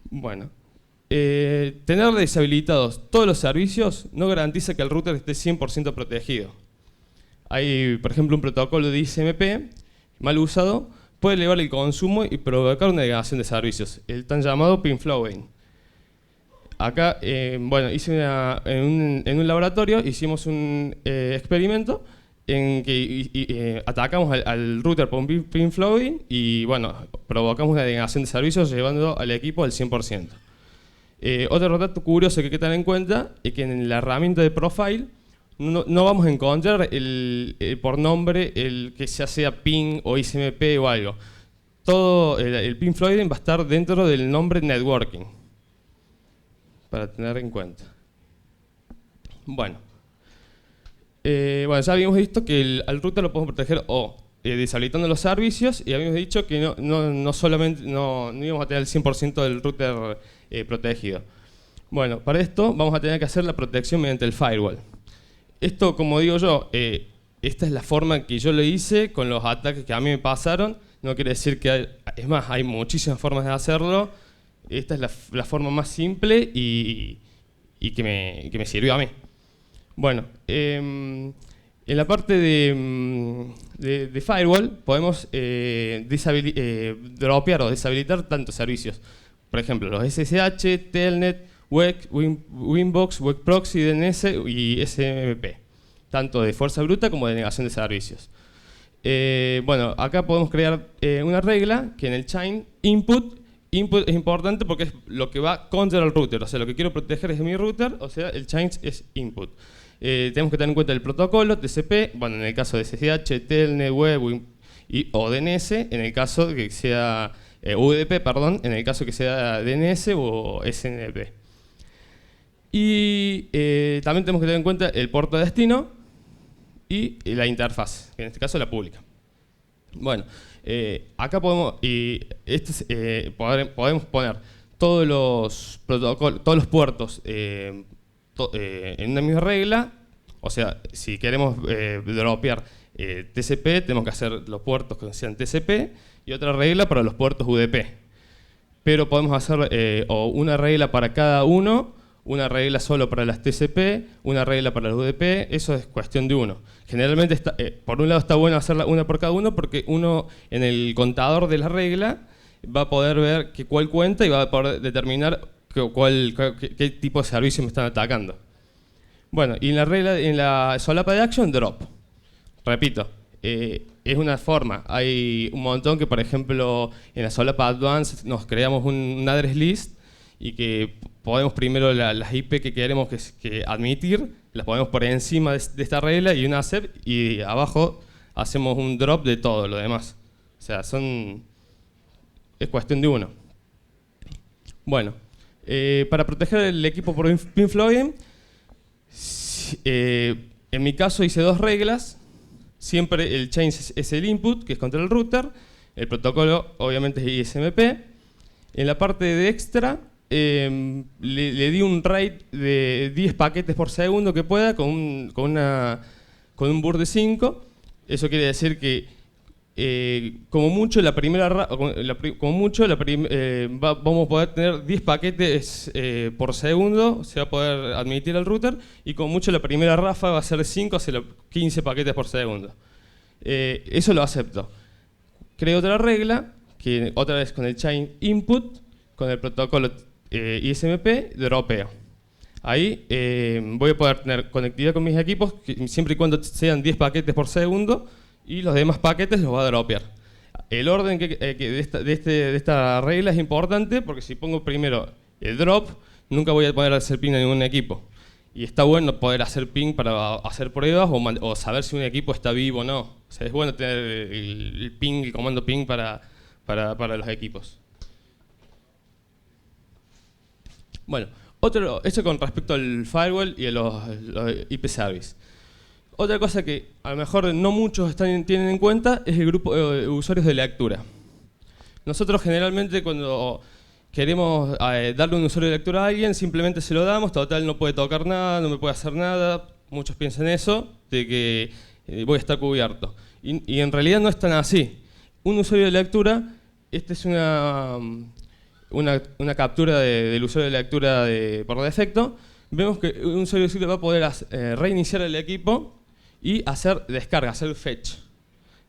Bueno, tener deshabilitados todos los servicios no garantiza que el router esté 100% protegido. Hay, por ejemplo, un protocolo de ICMP mal usado puede elevar el consumo y provocar una degradación de servicios, el tan llamado pin flowing. Acá, bueno, en un laboratorio hicimos un experimento en que atacamos al router por un pin flowing y bueno, provocamos una denegación de servicios llevando al equipo al 100%. Otro dato curioso que hay que tener en cuenta es que en la herramienta de Profile no vamos a encontrar por nombre el que ya sea ping o ICMP o algo. Todo el pin flowing va a estar dentro del nombre networking, para tener en cuenta. Bueno, ya habíamos visto que al router lo podemos proteger deshabilitando los servicios y habíamos dicho que no solamente no íbamos a tener el 100% del router protegido. Bueno, para esto vamos a tener que hacer la protección mediante el firewall. Esto, como digo yo, esta es la forma que yo lo hice con los ataques que a mí me pasaron. No quiere decir que es más, hay muchísimas formas de hacerlo. Esta es la forma más simple y que me sirvió a mí. Bueno, en la parte de firewall podemos dropear o deshabilitar tantos servicios. Por ejemplo, los SSH, Telnet, WEC, Winbox, WEC Proxy, DNS y SMP, tanto de fuerza bruta como de denegación de servicios. Bueno, acá podemos crear una regla que en el chain input es importante porque es lo que va contra el router, o sea, lo que quiero proteger es mi router, o sea, el chain es input. Tenemos que tener en cuenta el protocolo, TCP, bueno, en el caso de SSH, Telnet, Web o DNS, en el caso que sea UDP, perdón, en el caso que sea DNS o SNP. Y también tenemos que tener en cuenta el puerto de destino y la interfaz, que en este caso la pública. Bueno, acá podemos poner todos los protocolos, todos los puertos en una misma regla. O sea, si queremos dropear TCP, tenemos que hacer los puertos que sean TCP y otra regla para los puertos UDP. Pero podemos hacer o una regla para cada uno, una regla solo para las TCP, una regla para las UDP, eso es cuestión de uno. Generalmente, por un lado está bueno hacerla una por cada uno porque uno en el contador de la regla va a poder ver cuál cuenta y va a poder determinar qué tipo de servicio me están atacando. Bueno, y en la solapa de action, drop. Repito, es una forma. Hay un montón que, por ejemplo, en la solapa advanced nos creamos un address list y que podemos primero las IP que queremos que admitir, las ponemos por encima de esta regla y una accept, y abajo hacemos un drop de todo lo demás. O sea, es cuestión de uno. Bueno, para proteger el equipo por pinflogging, en mi caso hice 2 reglas. Siempre el change es el input, que es contra el router. El protocolo obviamente es ISMP. En la parte de extra le di un rate de 10 paquetes por segundo que pueda con un burst de 5. Eso quiere decir que como mucho vamos a poder tener 10 paquetes por segundo, se va a poder admitir al router, y como mucho la primera ráfaga va a ser 5 hacia 15 paquetes por segundo. Eso lo acepto. Creo otra regla, que otra vez con el chain input, con el protocolo ISMP, dropeo. Ahí voy a poder tener conectividad con mis equipos siempre y cuando sean 10 paquetes por segundo, y los demás paquetes los va a dropear. El orden de esta regla es importante, porque si pongo primero el drop, nunca voy a poder hacer ping a ningún equipo. Y está bueno poder hacer ping para hacer pruebas o saber si un equipo está vivo o no. O sea, es bueno tener el ping, el comando ping para los equipos. Bueno, eso con respecto al firewall y a los IP service. Otra cosa que a lo mejor no muchos tienen en cuenta es el grupo de usuarios de lectura. Nosotros generalmente cuando queremos darle un usuario de lectura a alguien, simplemente se lo damos, total no puede tocar nada, no me puede hacer nada. Muchos piensan eso, de que voy a estar cubierto. Y en realidad no es tan así. Un usuario de lectura, esta es una captura del usuario de lectura por defecto. Vemos que un usuario de lectura va a poder reiniciar el equipo y hacer descarga, hacer fetch.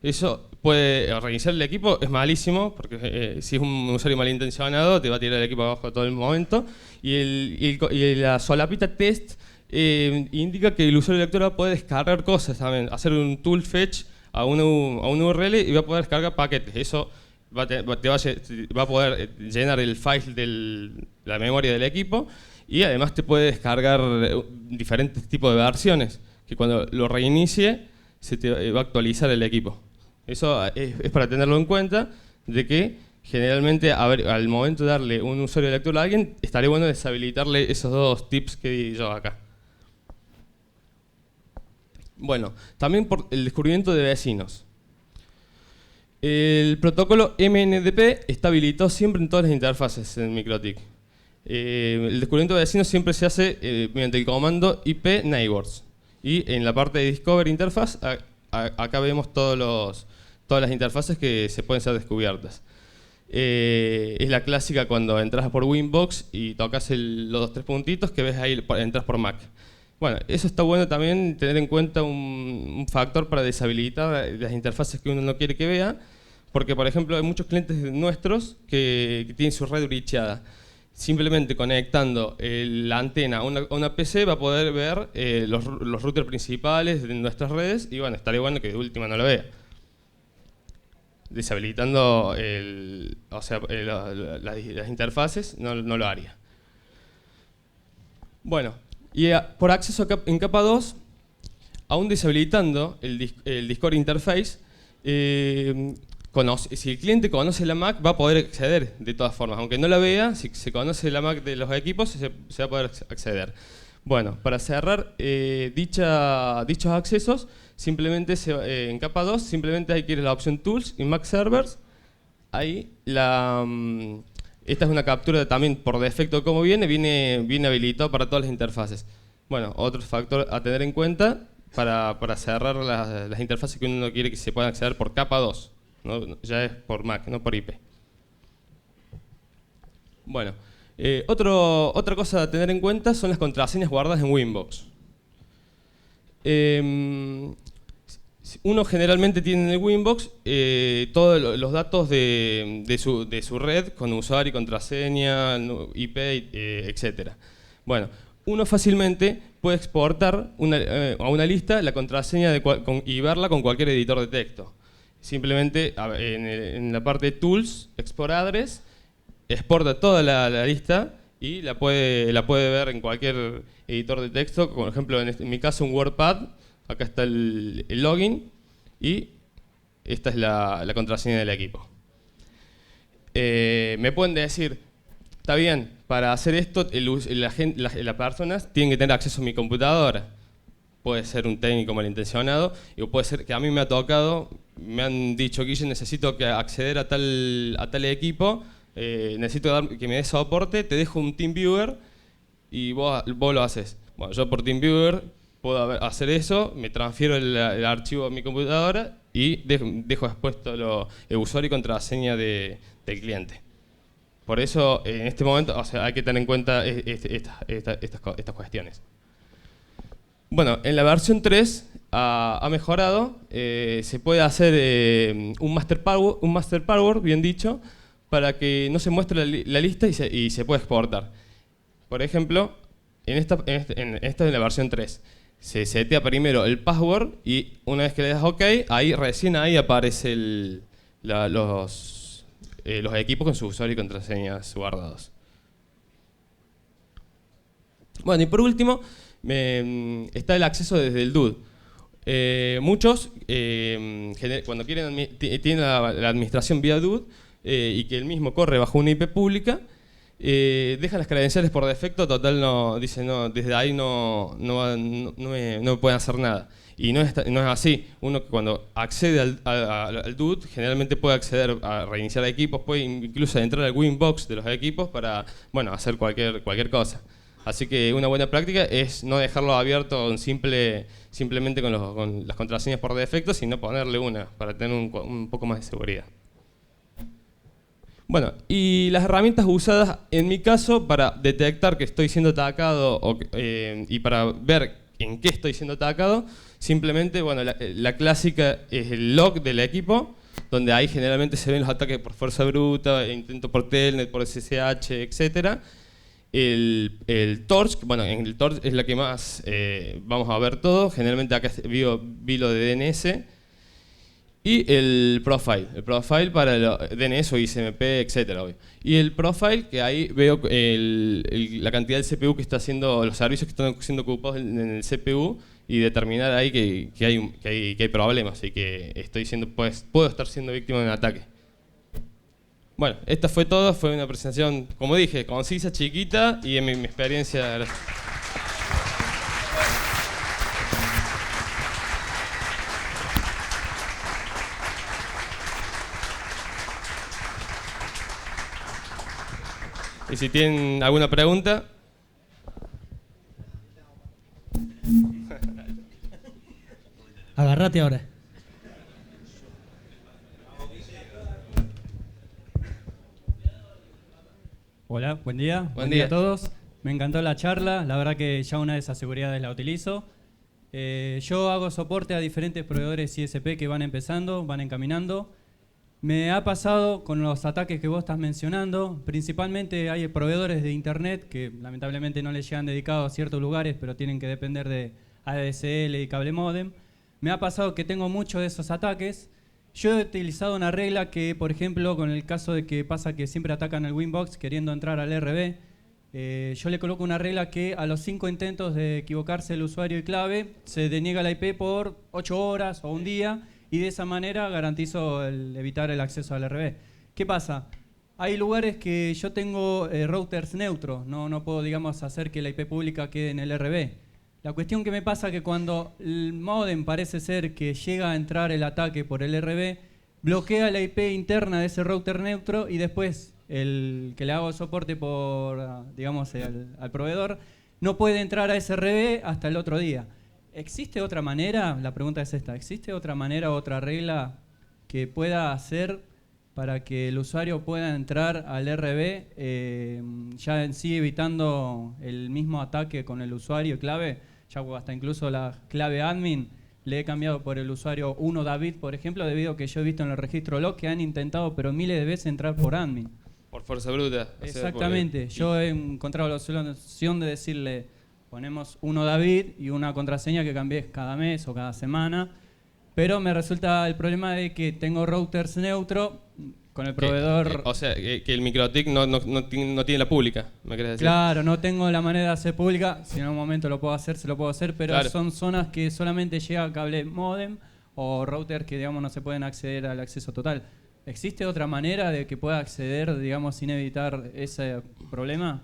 Eso puede reiniciar el equipo, es malísimo, porque si es un usuario malintencionado te va a tirar el equipo abajo todo el momento. Y la solapita test indica que el usuario de lectura puede descargar cosas también, hacer un tool fetch a un URL y va a poder descargar paquetes. Eso va a poder llenar el file de la memoria del equipo, y además te puede descargar diferentes tipos de versiones, que cuando lo reinicie se te va a actualizar el equipo. Eso es para tenerlo en cuenta, de que generalmente al momento de darle un usuario de lectura a alguien, estaría bueno deshabilitarle esos 2 tips que di yo acá. Bueno, también por el descubrimiento de vecinos. El protocolo MNDP está habilitado siempre en todas las interfaces en MikroTik. El descubrimiento de vecinos siempre se hace mediante el comando IP neighbors. Y en la parte de Discover Interface, acá vemos todas las interfaces que se pueden ser descubiertas. Es la clásica cuando entras por Winbox y tocas los 3 puntitos que ves ahí, entras por Mac. Bueno, eso está bueno también, tener en cuenta un factor para deshabilitar las interfaces que uno no quiere que vea, porque por ejemplo hay muchos clientes nuestros que tienen su red breachada. Simplemente conectando la antena a una PC va a poder ver los routers principales de nuestras redes, y bueno, estaría bueno que de última no lo vea. Deshabilitando las interfaces no lo haría. Bueno, y por acceso en capa 2, aún deshabilitando el Discord Interface, si el cliente conoce la MAC va a poder acceder de todas formas. Aunque no la vea, si se conoce la MAC de los equipos se va a poder acceder. Bueno, para cerrar dichos accesos, simplemente en capa 2 simplemente hay que ir a la opción Tools y Mac Servers. Ahí esta es una captura también por defecto como viene habilitado para todas las interfaces. Bueno, otro factor a tener en cuenta para cerrar las interfaces que uno no quiere que se puedan acceder por capa 2. ¿no? Ya es por Mac, no por IP. Bueno, otra cosa a tener en cuenta son las contraseñas guardadas en Winbox. Uno generalmente tiene en el Winbox todos los datos de su red con usuario, contraseña, IP, etc. Bueno, uno fácilmente puede exportar a una lista la contraseña y verla con cualquier editor de texto. Simplemente en la parte de Tools, Export Address, exporta toda la lista y la puede ver en cualquier editor de texto, por ejemplo en mi caso un WordPad, acá está el login y esta es la contraseña del equipo. Me pueden decir, está bien, para hacer esto las personas tienen que tener acceso a mi computadora. Puede ser un técnico malintencionado, y puede ser que a mí me ha tocado, me han dicho, Guille, necesito acceder a tal equipo, necesito que me des soporte, te dejo un TeamViewer y vos lo haces. Bueno, yo por TeamViewer puedo hacer eso, me transfiero el archivo a mi computadora y dejo expuesto el usuario y contraseña del cliente. Por eso, en este momento, o sea, hay que tener en cuenta estas cuestiones. Bueno, en la versión 3 ha mejorado, se puede hacer un master password, bien dicho, para que no se muestre la lista y se puede exportar. Por ejemplo, esta es la versión 3. Se setea primero el password y una vez que le das OK, recién ahí aparece los equipos con su usuario y contraseñas guardados. Bueno, y por último, está el acceso desde el DUD. Muchos, cuando tienen la administración vía DUD y que el mismo corre bajo una IP pública, dejan las credenciales por defecto, total dicen no, desde ahí no me pueden hacer nada. Y no es así. Uno cuando accede al DUD generalmente puede acceder a reiniciar equipos, puede incluso entrar al Winbox de los equipos para hacer cualquier cosa. Así que una buena práctica es no dejarlo abierto simplemente con las contraseñas por defecto, sino ponerle una para tener un poco más de seguridad. Bueno, y las herramientas usadas en mi caso para detectar que estoy siendo atacado y para ver en qué estoy siendo atacado, simplemente, la clásica es el log del equipo, donde ahí generalmente se ven los ataques por fuerza bruta, intento por telnet, por SSH, etc. El torch, en el torch es la que más vamos a ver todo, generalmente acá vi lo de DNS. Y el profile para el DNS o ICMP, etc. Y el profile, que ahí veo la cantidad del CPU que está haciendo, los servicios que están siendo ocupados en el CPU y determinar ahí que hay problemas y que puedo estar siendo víctima de un ataque. Bueno, esta fue todo, fue una presentación, como dije, concisa, chiquita y en mi experiencia. Gracias. Y si tienen alguna pregunta. Agarrate ahora. Hola, buen día. Buen día A todos. Me encantó la charla. La verdad que ya una de esas seguridades la utilizo. Yo hago soporte a diferentes proveedores ISP que van empezando, van encaminando. Me ha pasado con los ataques que vos estás mencionando, principalmente hay proveedores de internet que lamentablemente no les llegan dedicados a ciertos lugares, pero tienen que depender de ADSL y cable modem. Me ha pasado que tengo muchos de esos ataques. Yo he utilizado una regla que, por ejemplo, con el caso de que pasa que siempre atacan el Winbox queriendo entrar al RB, yo le coloco una regla que a los 5 intentos de equivocarse el usuario y clave, se deniega la IP por 8 horas o un día, y de esa manera garantizo evitar el acceso al RB. ¿Qué pasa? Hay lugares que yo tengo routers neutros, no puedo, digamos, hacer que la IP pública quede en el RB. La cuestión que me pasa es que cuando el modem parece ser que llega a entrar el ataque por el RB, bloquea la IP interna de ese router neutro y después el que le hago soporte por, digamos, al proveedor, no puede entrar a ese RB hasta el otro día. ¿Existe otra manera? La pregunta es esta. ¿Existe otra manera, otra regla que pueda hacer para que el usuario pueda entrar al RB ya en sí evitando el mismo ataque con el usuario clave? Ya hasta incluso la clave admin le he cambiado por el usuario 1 David, por ejemplo, debido a que yo he visto en el registro log que han intentado pero miles de veces entrar por admin. Por fuerza bruta. Exactamente. Yo he encontrado la solución de decirle: ponemos 1 David y una contraseña que cambies cada mes o cada semana, pero me resulta el problema de que tengo routers neutros, con el proveedor. O sea, que el MikroTik no tiene la pública, ¿me querés decir? Claro, no tengo la manera de hacer pública. Si en un momento lo puedo hacer, se lo puedo hacer, pero Claro. son zonas que solamente llega cable modem o router que, digamos, no se pueden acceder al acceso total. ¿Existe otra manera de que pueda acceder, digamos, sin evitar ese problema?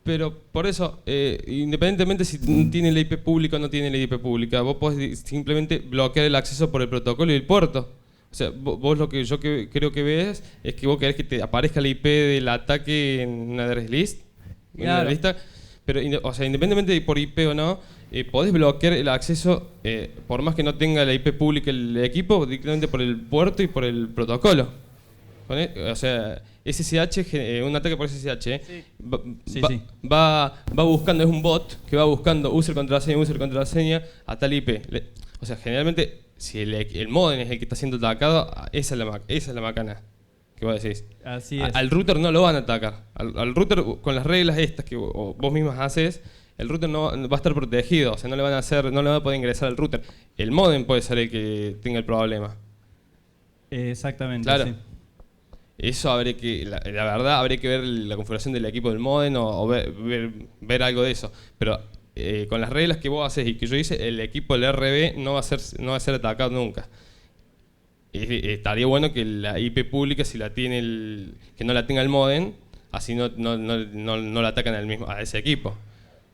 Pero por eso, independientemente si tiene la IP pública o no tiene la IP pública, vos podés simplemente bloquear el acceso por el protocolo y el puerto. O sea, vos lo que yo creo que ves es que vos querés que te aparezca la IP del ataque en una address list. En una Claro. lista, pero, o sea, independientemente de por IP o no, podés bloquear el acceso, por más que no tenga la IP pública el equipo, directamente por el puerto y por el protocolo. O sea, SSH, un ataque por SSH, va buscando, es un bot que va buscando user contraseña a tal IP. O sea, generalmente, si el modem es el que está siendo atacado, esa es la macana que vos decís. Así es. Al router no lo van a atacar. Al router, con las reglas estas que vos mismas haces, el router no va a estar protegido, o sea, no le van a poder ingresar al router. El modem puede ser el que tenga el problema. Exactamente, Claro. sí. Eso habría que, la verdad, habría que ver la configuración del equipo del modem o ver algo de eso. Pero con las reglas que vos haces y que yo hice, el equipo del RB no va a ser atacado nunca. Estaría bueno que la IP pública, si la tiene que no la tenga el modem, así no la atacan a ese equipo.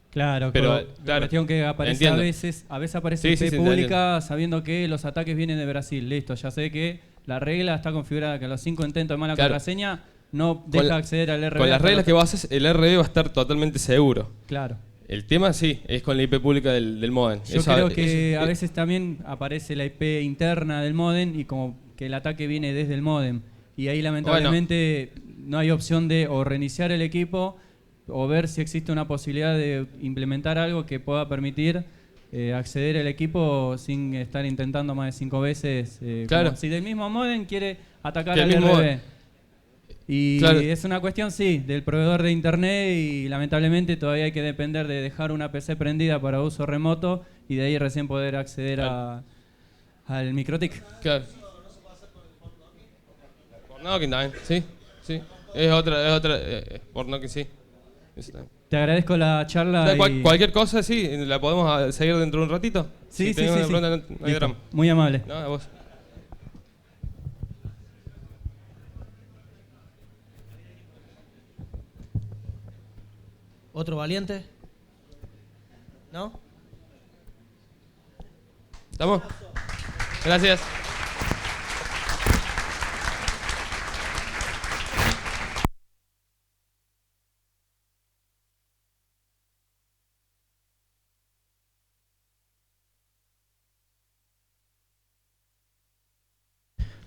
Claro, pero la cuestión que aparece entiendo. a veces aparece Sí, IP sí, pública sabiendo que los ataques vienen de Brasil. Listo, ya sé que la regla está configurada que a los 5 intentos de mala Claro. contraseña no deja acceder al RB. Con las hasta reglas los- que vos haces, el RB va a estar totalmente seguro. Claro. El tema sí, es con la IP pública del modem. Yo Eso- creo que eso- a veces también aparece la IP interna del modem y como que el ataque viene desde el modem. Y ahí lamentablemente no hay opción de o reiniciar el equipo o ver si existe una posibilidad de implementar algo que pueda permitir acceder al equipo sin estar intentando más de 5 veces. Claro. Como si del mismo modem quiere atacar Que el al mismo RB. modem. Y Claro. es una cuestión, sí, del proveedor de internet y lamentablemente todavía hay que depender de dejar una PC prendida para uso remoto y de ahí recién poder acceder al MikroTik. Claro. Por knocking también, sí, sí. Es otra, por knocking sí. Eso también. Te agradezco la charla. O sea, y- cualquier cosa, sí, la podemos seguir dentro de un ratito. Sí, Si sí, tenés sí, una sí. pregunta, no hay Listo. drama. Muy amable. No, a vos. ¿Otro valiente? ¿No? ¿Estamos? Gracias.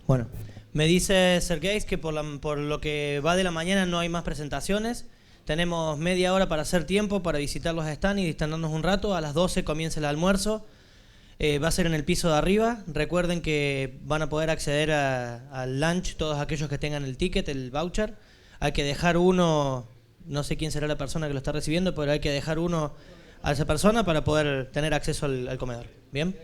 Bueno, me dice Sergei que por lo que va de la mañana no hay más presentaciones. Tenemos media hora para hacer tiempo para visitar los stands y distendernos un rato. A las 12 comienza el almuerzo. Va a ser en el piso de arriba. Recuerden que van a poder acceder al lunch todos aquellos que tengan el ticket, el voucher. Hay que dejar uno, no sé quién será la persona que lo está recibiendo, pero hay que dejar uno a esa persona para poder tener acceso al comedor. ¿Bien?